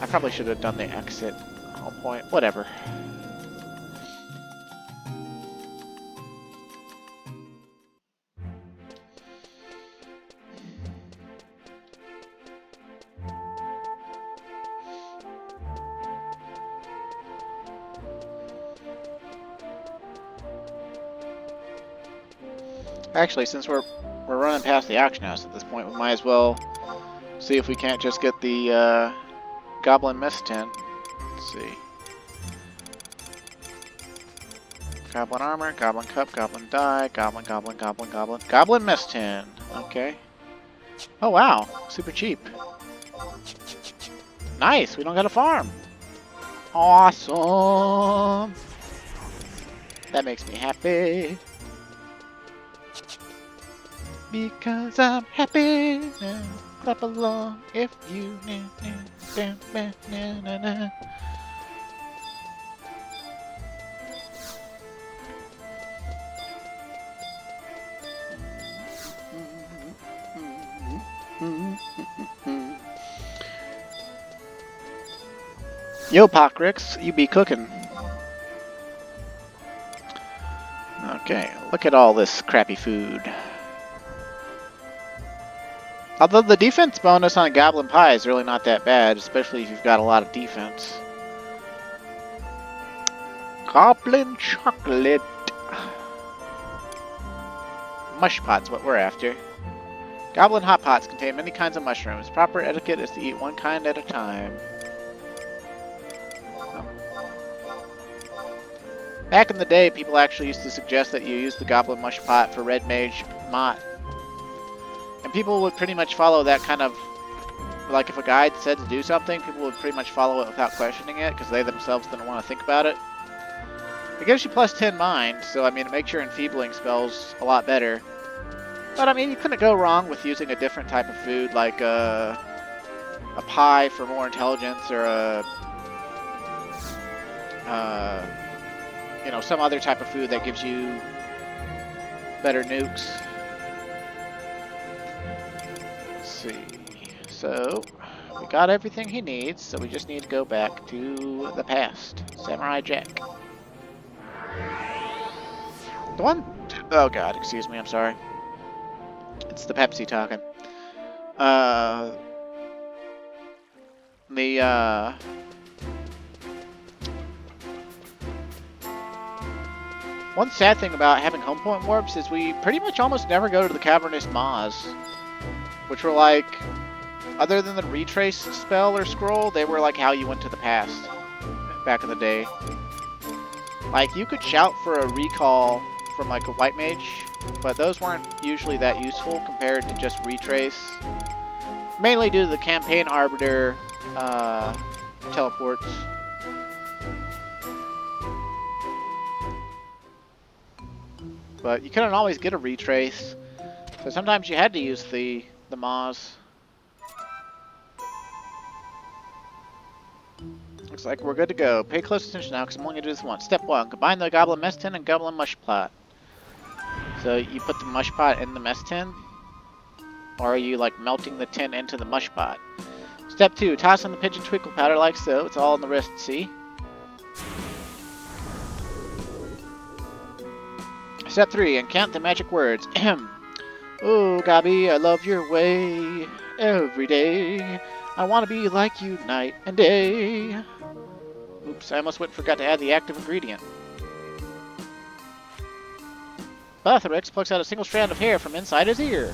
I probably should have done the exit point. Whatever. Actually, since we're running past the auction house at this point, we might as well see if we can't just get the goblin mess tin. Let's see. Goblin armor, goblin cup, goblin die, goblin mess tin. Okay. Oh wow, super cheap. Nice, we don't got a farm. Awesome. That makes me happy. Because I'm happy now. Clap along if you Yo, Pocrix, you be cooking. Okay, look at all this crappy food. Although the defense bonus on a Goblin Pie is really not that bad, especially if you've got a lot of defense. Goblin chocolate. Mush pot's what we're after. Goblin hot pots contain many kinds of mushrooms. Proper etiquette is to eat one kind at a time. Back in the day, people actually used to suggest that you use the Goblin Mush Pot for Red Mage Mott. And people would pretty much follow that kind of... Like, if a guide said to do something, people would pretty much follow it without questioning it, because they themselves didn't want to think about it. It gives you plus 10 mind, so, I mean, it makes your enfeebling spells a lot better. But, I mean, you couldn't go wrong with using a different type of food, like a pie for more intelligence, or you know, some other type of food that gives you better nukes. Let's see. So, we got everything he needs, so we just need to go back to the past. Samurai Jack. The one... Oh god, excuse me, I'm sorry. It's the Pepsi talking. One sad thing about having home point warps is we pretty much almost never go to the Cavernous Maws. Which were like, other than the retrace spell or scroll, they were like how you went to the past back in the day. Like, you could shout for a recall from like a white mage, but those weren't usually that useful compared to just retrace. Mainly due to the campaign arbiter teleports. But you couldn't always get a retrace, so sometimes you had to use the Maws. Looks like we're good to go. Pay close attention now, because I'm only going to do this once. Step 1. Combine the Goblin Mess Tin and Goblin Mush Pot. So you put the mush pot in the mess tin? Or are you like melting the tin into the mush pot? Step 2. Toss in the pigeon twinkle powder like so. It's all in the wrist, see? Step 3. Encant the magic words. Ahem. Oh, Gabi, I love your way. Every day. I want to be like you night and day. Oops, I almost forgot to add the active ingredient. Bathrix plucks out a single strand of hair from inside his ear.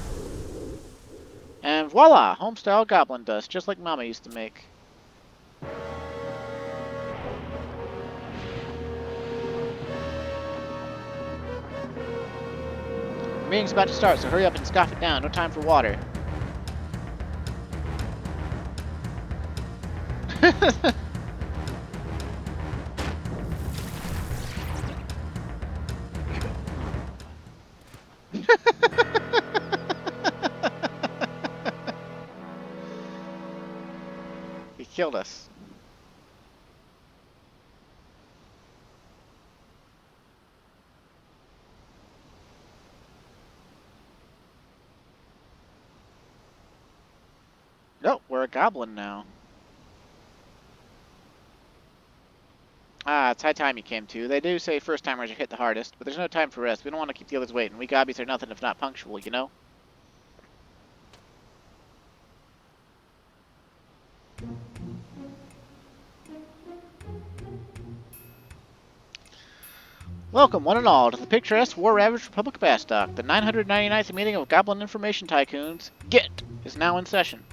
And voila! Homestyle goblin dust, just like Mama used to make. The meeting's about to start, so hurry up and scoff it down. No time for water. He killed us. Nope, we're a goblin now. Ah, it's high time you came to. They do say first timers are hit the hardest, but there's no time for rest. We don't want to keep the others waiting. We gobbies are nothing if not punctual, you know? Welcome, one and all, to the picturesque war-ravaged Republic of Bastok. The 999th meeting of Goblin Information Tycoons, GET, is now in session.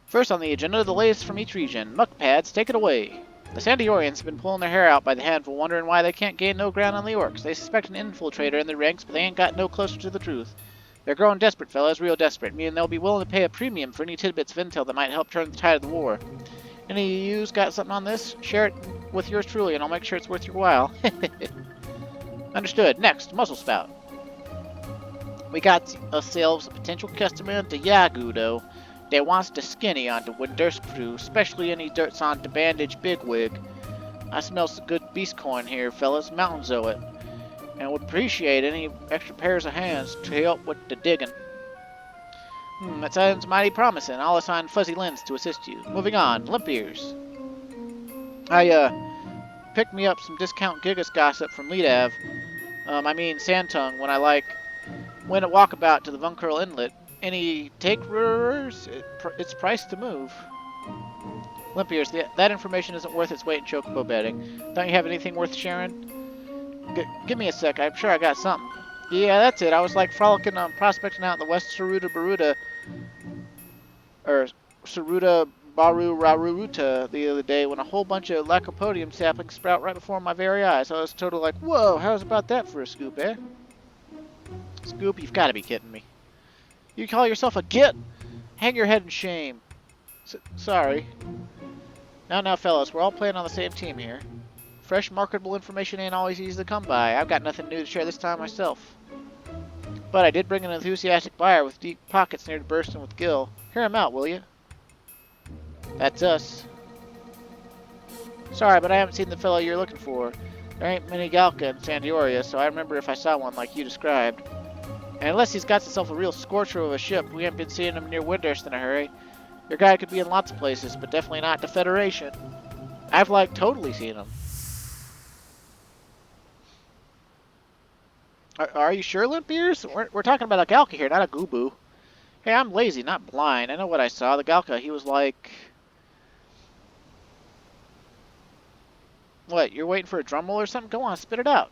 First on the agenda, the latest from each region. Muckpads, take it away. The Sandiorians have been pulling their hair out by the handful, wondering why they can't gain no ground on the Orcs. They suspect an infiltrator in their ranks, but they ain't got no closer to the truth. They're growing desperate, fellas, real desperate, meaning they'll be willing to pay a premium for any tidbits of intel that might help turn the tide of the war. Any of you's got something on this? Share it with yours truly, and I'll make sure it's worth your while. Understood. Next, Muzzle Spout. We got ourselves a potential customer to Jeuno. They wants to skinny on the Windurst crew, especially any dirts on the bandage bigwig. I smell some good beast corn here, fellas. Mountains owe it. And would appreciate any extra pairs of hands to help with the digging. That sounds mighty promising. I'll assign Fuzzy Lens to assist you. Moving on, Limp Ears. I picked me up some discount Gigas gossip from Leadav. Sandtongue went a walkabout to the Vunkerl Inlet. Any takerers? It's priced to move. Limp Ears, that information isn't worth its weight in chocobo bedding. Don't you have anything worth sharing? Give me a sec, I'm sure I got something. Yeah, that's it. I was like frolicking prospecting out in the West Saruda Baru Raruruta the other day when a whole bunch of Lycopodium saplings sprout right before my very eyes. I was totally like, whoa, how's about that for a scoop, eh? Scoop, you've got to be kidding me. You call yourself a git? Hang your head in shame. Sorry. Now, fellas, we're all playing on the same team here. Fresh, marketable information ain't always easy to come by. I've got nothing new to share this time myself. But I did bring an enthusiastic buyer with deep pockets near to bursting with Gil. Hear him out, will you? That's us. Sorry, but I haven't seen the fellow you're looking for. There ain't many Galka in Sandioria, so I remember if I saw one like you described. And unless he's got himself a real scorcher of a ship, we haven't been seeing him near Windurst in a hurry. Your guy could be in lots of places, but definitely not the Federation. I've, totally seen him. Are you sure, Limp Ears? We're talking about a Galka here, not a Goobu. Hey, I'm lazy, not blind. I know what I saw. The Galka, he was like... What, you're waiting for a drum roll or something? Go on, spit it out.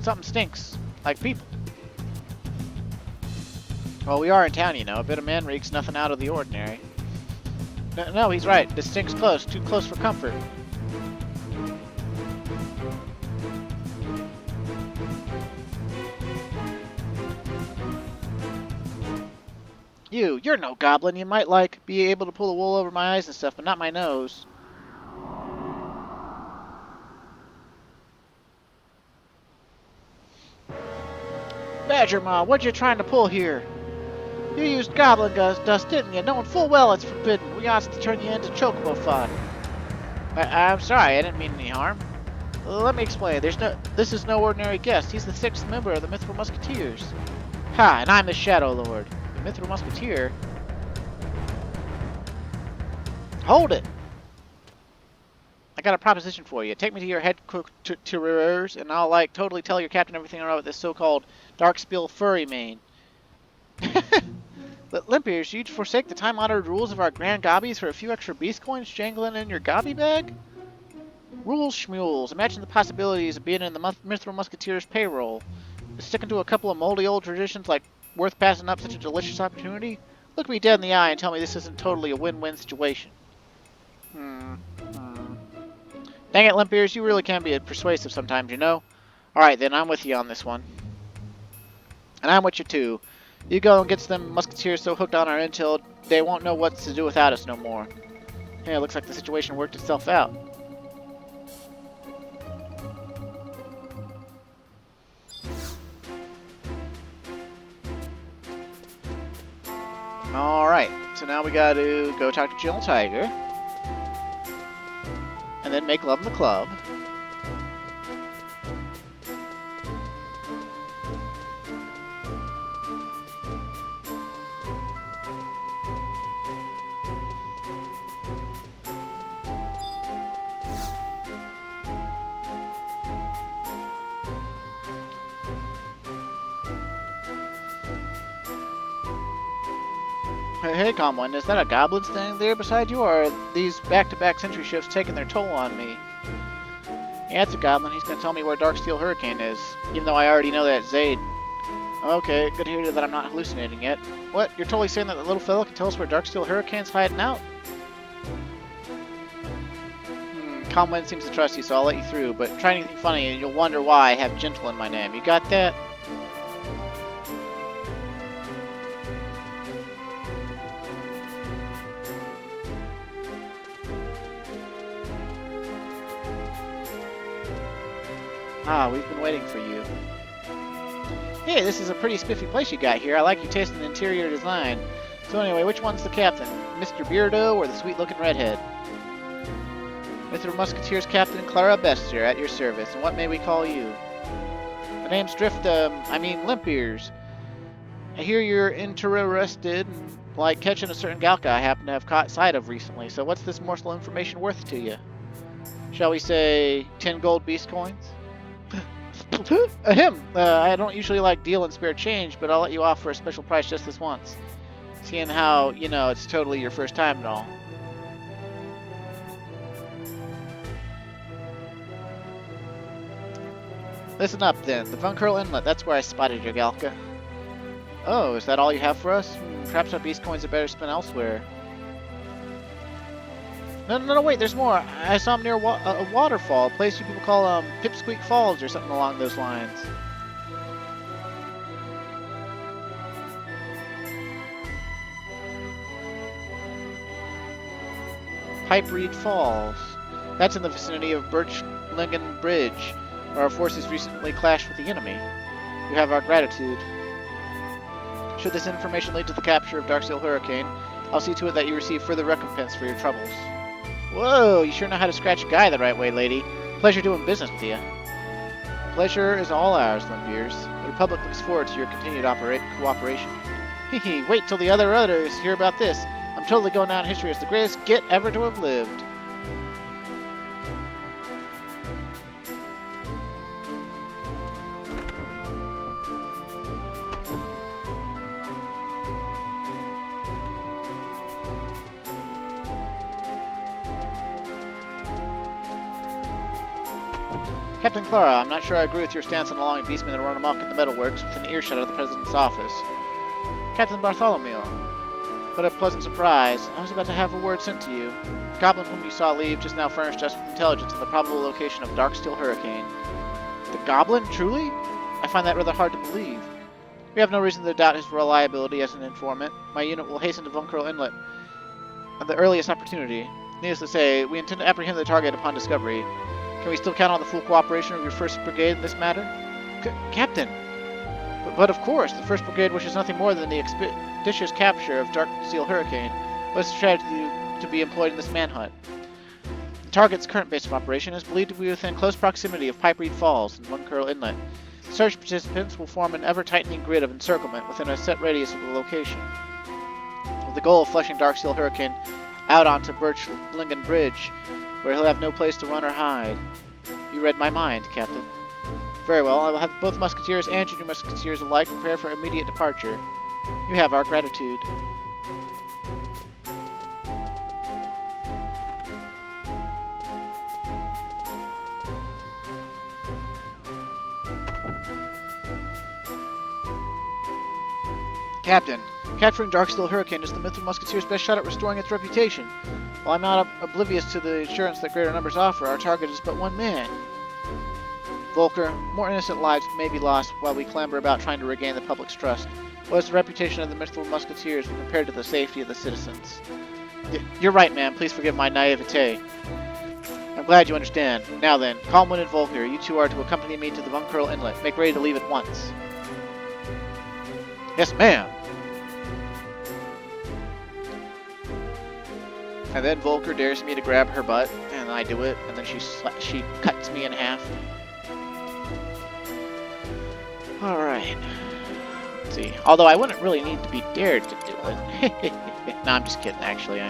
Something stinks. Like people. Well, we are in town, you know. A bit of Manreek's nothing out of the ordinary. No, he's right. This stinks close. Too close for comfort. You're no goblin. You might, be able to pull the wool over my eyes and stuff, but not my nose. Badger Ma, what you trying to pull here? You used goblin dust, didn't you? Knowing full well it's forbidden. We ought to turn you into chocobo fodder. I'm sorry, I didn't mean any harm. Let me explain. This is no ordinary guest. He's the 6th member of the Mithril Musketeers. Ha, and I'm the Shadow Lord. The Mithril Musketeer? Hold it! I got a proposition for you. Take me to your headquarters, and I'll, totally tell your captain everything about this so-called Darkspill furry mane. Limp Ears, you'd forsake the time-honored rules of our Grand Gobbies for a few extra beast coins jangling in your gobby bag? Rules schmules. Imagine the possibilities of being in the Mithril Musketeers' payroll. Sticking to a couple of moldy old traditions worth passing up such a delicious opportunity? Look me dead in the eye and tell me this isn't totally a win-win situation. Dang it, Limp Ears, you really can be persuasive sometimes, you know? Alright then, I'm with you on this one. And I'm with you too. You go and get them musketeers so hooked on our intel, they won't know what to do without us no more. Hey, it looks like the situation worked itself out. Alright, so now we gotta go talk to Jill Tiger. And then make love in the club. Hey, Calmwind, is that a goblin standing there beside you, or are these back-to-back sentry ships taking their toll on me? Yeah, it's a goblin. He's gonna tell me where Darksteel Hurricane is, even though I already know that it's Zaid. Okay, good to hear that I'm not hallucinating yet. What? You're totally saying that the little fella can tell us where Darksteel Hurricane's hiding out? Calmwind seems to trust you, so I'll let you through, but try anything funny and you'll wonder why I have Gentle in my name. You got that? Ah, we've been waiting for you. Hey, this is a pretty spiffy place you got here. I like your taste in the interior design. So anyway, which one's the captain? Mr. Beardo or the sweet-looking redhead? Mr. Musketeers Captain Clara Bester, at your service. And what may we call you? The name's Limp Ears. I hear you're interested in, like, catching a certain galka I happen to have caught sight of recently. So what's this morsel of information worth to you? Shall we say 10 gold beast coins? I don't usually like dealing spare change, but I'll let you off for a special price just this once. Seeing how, you know, it's totally your first time and all. Listen up, then. The Vuncurl Inlet, that's where I spotted your galka. Oh, is that all you have for us? Perhaps our beast coins are better spent elsewhere. No, wait, there's more. I saw him near a waterfall, a place you people call, Pipsqueak Falls or something along those lines. Pipe Reed Falls. That's in the vicinity of Birchlingen Bridge, where our forces recently clashed with the enemy. You have our gratitude. Should this information lead to the capture of Darksteel Hurricane, I'll see to it that you receive further recompense for your troubles. Whoa, you sure know how to scratch a guy the right way, lady. Pleasure doing business with you. Pleasure is all ours, Limbeers. The Republic looks forward to your continued cooperation. Hehe, wait till the others hear about this. I'm totally going down in history as the greatest git ever to have lived. Captain Clara, I'm not sure I agree with your stance on allowing Beastmen to run amok in the metalworks within earshot of the President's office. Captain Bartholomew, what a pleasant surprise. I was about to have a word sent to you. The goblin whom you saw leave just now furnished us with intelligence on the probable location of Darksteel Hurricane. The goblin, truly? I find that rather hard to believe. We have no reason to doubt his reliability as an informant. My unit will hasten to Vuncurl Inlet at the earliest opportunity. Needless to say, we intend to apprehend the target upon discovery. Can we still count on the full cooperation of your 1st Brigade in this matter? Captain! But of course, the 1st Brigade wishes nothing more than the expeditious capture of Darksteel Hurricane. What's the strategy to be employed in this manhunt? The target's current base of operation is believed to be within close proximity of Pipe Reed Falls and Vuncurl Inlet. Search participants will form an ever-tightening grid of encirclement within a set radius of the location, with the goal of flushing Darksteel Hurricane out onto Birchlingen Bridge, where he'll have no place to run or hide. You read my mind, Captain. Very well, I will have both Musketeers and Junior Musketeers alike prepare for immediate departure. You have our gratitude. Captain, capturing Darksteel Hurricane is the Mythic Musketeer's best shot at restoring its reputation. While I'm not oblivious to the assurance that greater numbers offer, our target is but one man. Volker, more innocent lives may be lost while we clamber about trying to regain the public's trust. What is the reputation of the Mythical Musketeers when compared to the safety of the citizens? You're right, man. Please forgive my naivete. I'm glad you understand. Now then, Calmwind and Volker, you two are to accompany me to the Vuncurl Inlet. Make ready to leave at once. Yes, ma'am. And then Volker dares me to grab her butt, and I do it, and then she cuts me in half. Alright. Let's see. Although I wouldn't really need to be dared to do it. No, I'm just kidding, actually.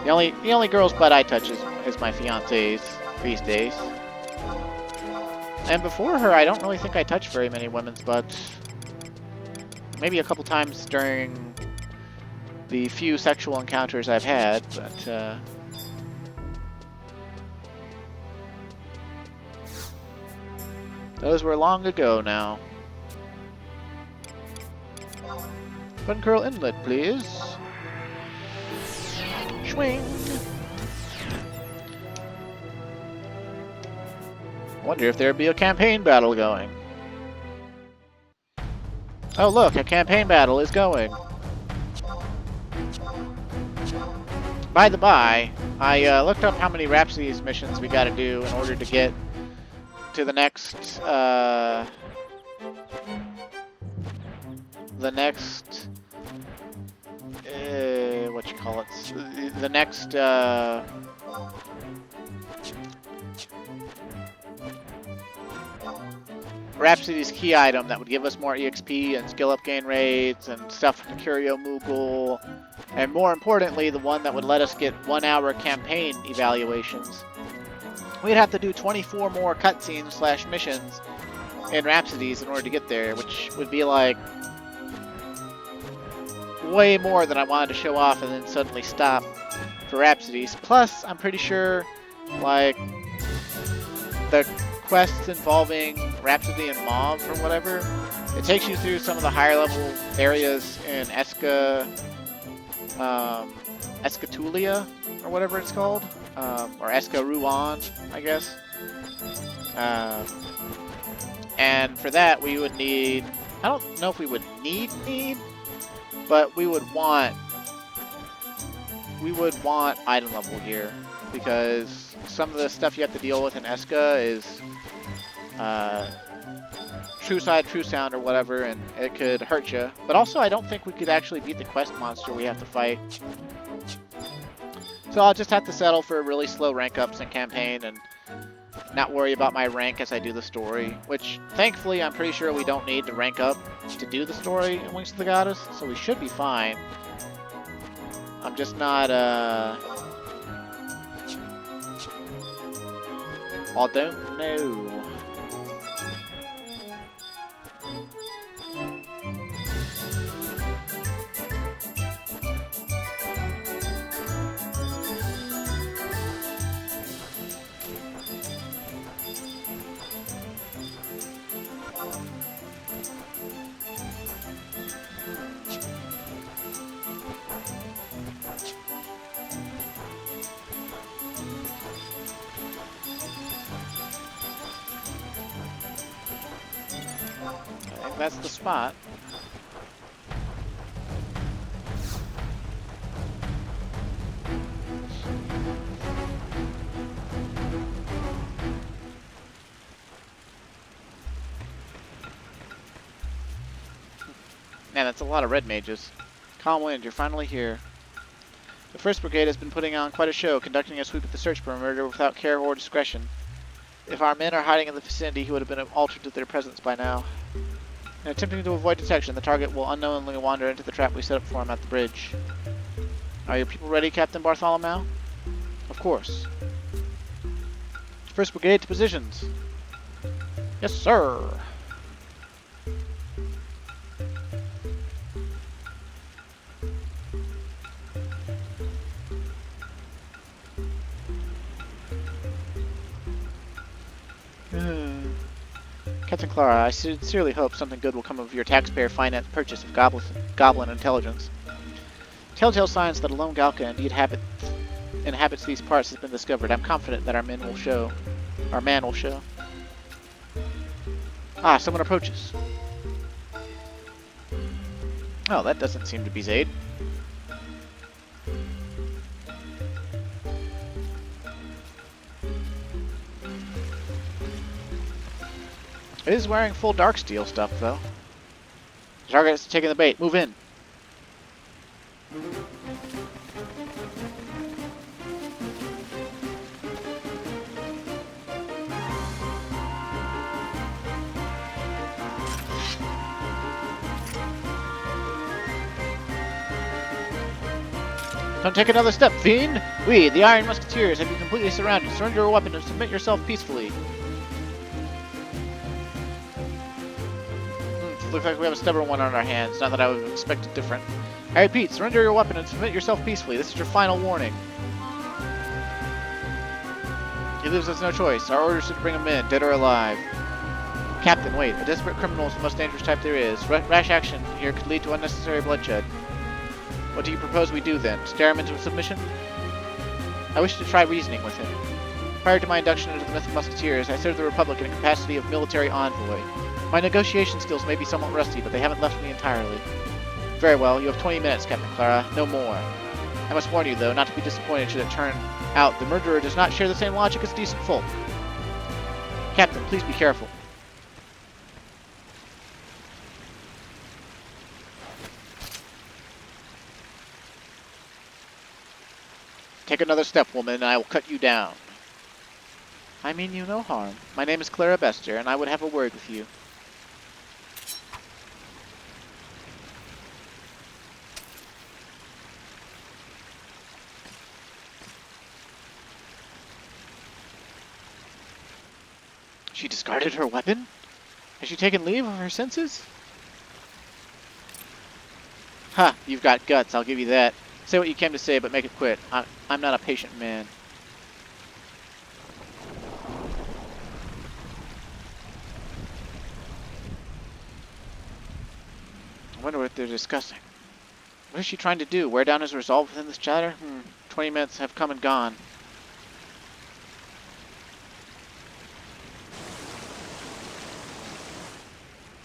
The only girl's butt I touch is my fiance's these days. And before her, I don't really think I touched very many women's butts. Maybe a couple times during the few sexual encounters I've had, but those were long ago now. Vuncurl Inlet, please. Swing! Wonder if there'd be a campaign battle going. Oh look, a campaign battle is going. By the by, I looked up how many Rhapsodies missions we gotta do in order to get to the next the next what you call it? The next Rhapsody's key item that would give us more EXP and skill up gain rates and stuff from the Curio Moogle, and more importantly, the one that would let us get 1 hour campaign evaluations. We'd have to do 24 more cutscenes slash missions in Rhapsodies in order to get there, which would be like way more than I wanted to show off and then suddenly stop for Rhapsodies. Plus, I'm pretty sure like the quests involving Rhapsody and Mauve or whatever, it takes you through some of the higher level areas in Escatulia or whatever it's called, or Escaruan, I guess. And for that we would need, I don't know if we would need, but we would want item level gear, because some of the stuff you have to deal with in Esca is true side, true sound, or whatever, and it could hurt you. But also, I don't think we could actually beat the quest monster we have to fight. So I'll just have to settle for really slow rank ups in campaign and not worry about my rank as I do the story. Which, thankfully, I'm pretty sure we don't need to rank up to do the story in Wings of the Goddess, so we should be fine. I'm just not, I don't know. That's the spot. Man, that's a lot of red mages. Calmwind, you're finally here. The 1st Brigade has been putting on quite a show, conducting a sweep at the search perimeter without care or discretion. If our men are hiding in the vicinity, he would have been altered to their presence by now. In attempting to avoid detection, the target will unknowingly wander into the trap we set up for him at the bridge. Are your people ready, Captain Bartholomew? Of course. 1st Brigade to positions. Yes, sir. Captain Clara, I sincerely hope something good will come of your taxpayer-financed purchase of goblin intelligence. Telltale signs that a lone Galka indeed inhabits these parts has been discovered. I'm confident that our man will show. Ah, someone approaches. Oh, that doesn't seem to be Zaid. It is wearing full Darksteel stuff, though. The target is taking the bait. Move in. Don't take another step, fiend! We, the Iron Musketeers, have you completely surrounded. Surrender your weapon and submit yourself peacefully. Looks like we have a stubborn one on our hands, not that I would have expected different. I repeat, surrender your weapon and submit yourself peacefully. This is your final warning. He leaves us no choice. Our orders are to bring him in, dead or alive. Captain, wait. A desperate criminal is the most dangerous type there is. Rash action here could lead to unnecessary bloodshed. What do you propose we do then? Stare him into submission? I wish to try reasoning with him. Prior to my induction into the Myth of Musketeers, I served the Republic in a capacity of military envoy. My negotiation skills may be somewhat rusty, but they haven't left me entirely. Very well, you have 20 minutes, Captain Clara. No more. I must warn you, though, not to be disappointed should it turn out the murderer does not share the same logic as decent folk. Captain, please be careful. Take another step, woman, and I will cut you down. I mean you no harm. My name is Clara Bester, and I would have a word with you. She discarded her weapon? Has she taken leave of her senses? Ha, you've got guts, I'll give you that. Say what you came to say, but make it quick. I'm not a patient man. I wonder what they're discussing. What is she trying to do? Wear down his resolve within this chatter? 20 minutes have come and gone.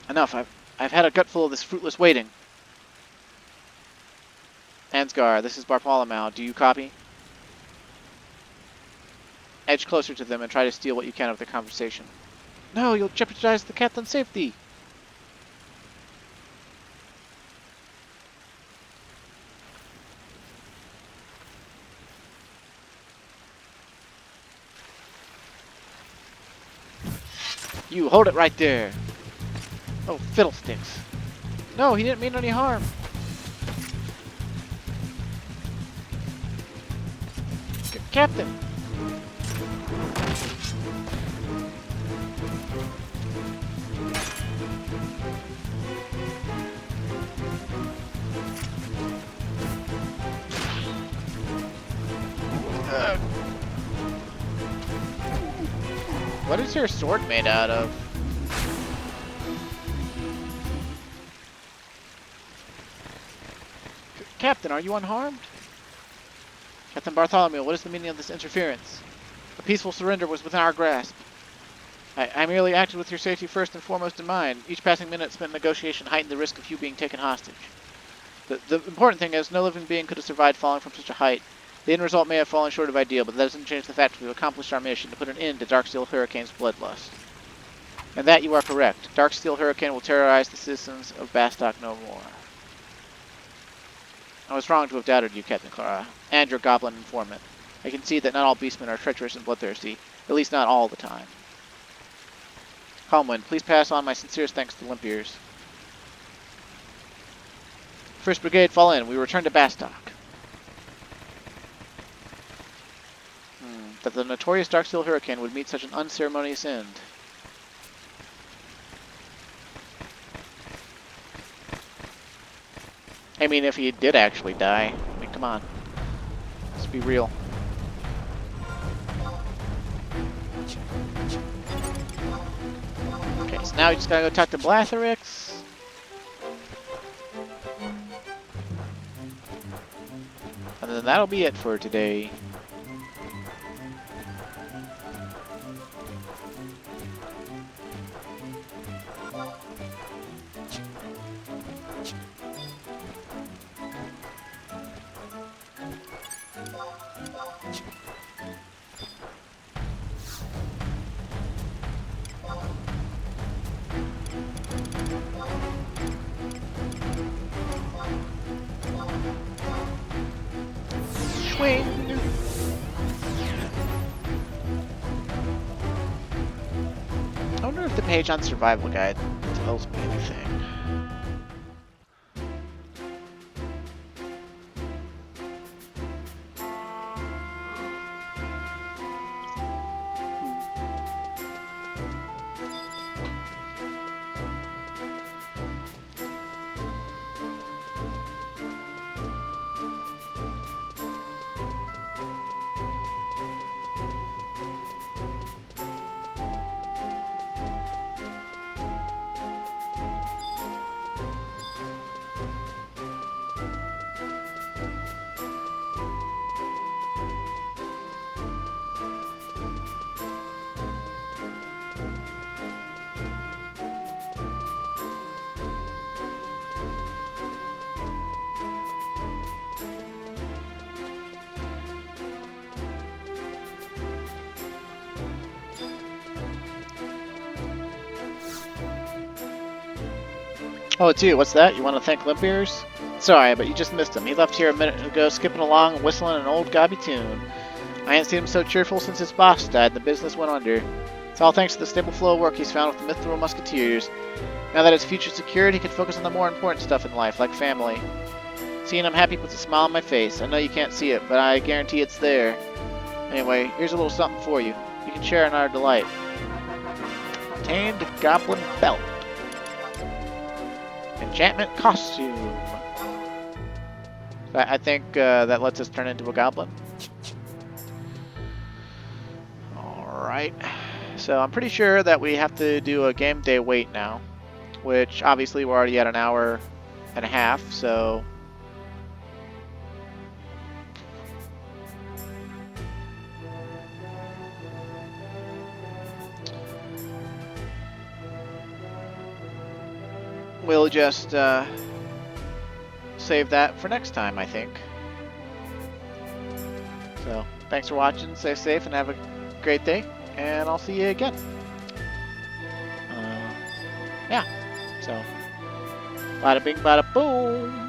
Enough. I've had a gutful of this fruitless waiting. Ansgar, this is Bartholomew. Do you copy? Edge closer to them and try to steal what you can of their conversation. No, you'll jeopardize the captain's safety. You, hold it right there. Oh, fiddlesticks. No, he didn't mean any harm. Captain! What is your sword made out of? Captain, are you unharmed? Captain Bartholomew, what is the meaning of this interference? A peaceful surrender was within our grasp. I merely acted with your safety first and foremost in mind. Each passing minute spent in negotiation heightened the risk of you being taken hostage. The important thing is, no living being could have survived falling from such a height. The end result may have fallen short of ideal, but that doesn't change the fact that we've accomplished our mission to put an end to Darksteel Hurricane's bloodlust. And that you are correct. Darksteel Hurricane will terrorize the citizens of Bastok no more. I was wrong to have doubted you, Captain Clara, and your goblin informant. I can see that not all beastmen are treacherous and bloodthirsty, at least not all the time. Calmwind, please pass on my sincerest thanks to Limpiers. First Brigade, fall in. We return to Bastok. That the notorious Darksteel Hurricane would meet such an unceremonious end. I mean, if he did actually die. I mean, come on. Let's be real. Okay, so now we just gotta go talk to Blatherix. And then that'll be it for today. I wonder if the page on Survival Guide tells me anything. Oh, it's you. What's that? You want to thank Limpiers? Sorry, but you just missed him. He left here a minute ago, skipping along and whistling an old gobby tune. I ain't seen him so cheerful since his boss died and the business went under. It's all thanks to the stable flow of work he's found with the Mithril Musketeers. Now that his future's secured, he can focus on the more important stuff in life, like family. Seeing him happy puts a smile on my face. I know you can't see it, but I guarantee it's there. Anyway, here's a little something for you. You can share in our delight. Obtained Goblin Belt. Enchantment Costume. I think that lets us turn into a goblin. Alright. So I'm pretty sure that we have to do a game day wait now. Which, obviously, we're already at an hour and a half, so... we'll just save that for next time, I think. So, thanks for watching, stay safe, and have a great day, and I'll see you again. Yeah, so, bada bing, bada boom.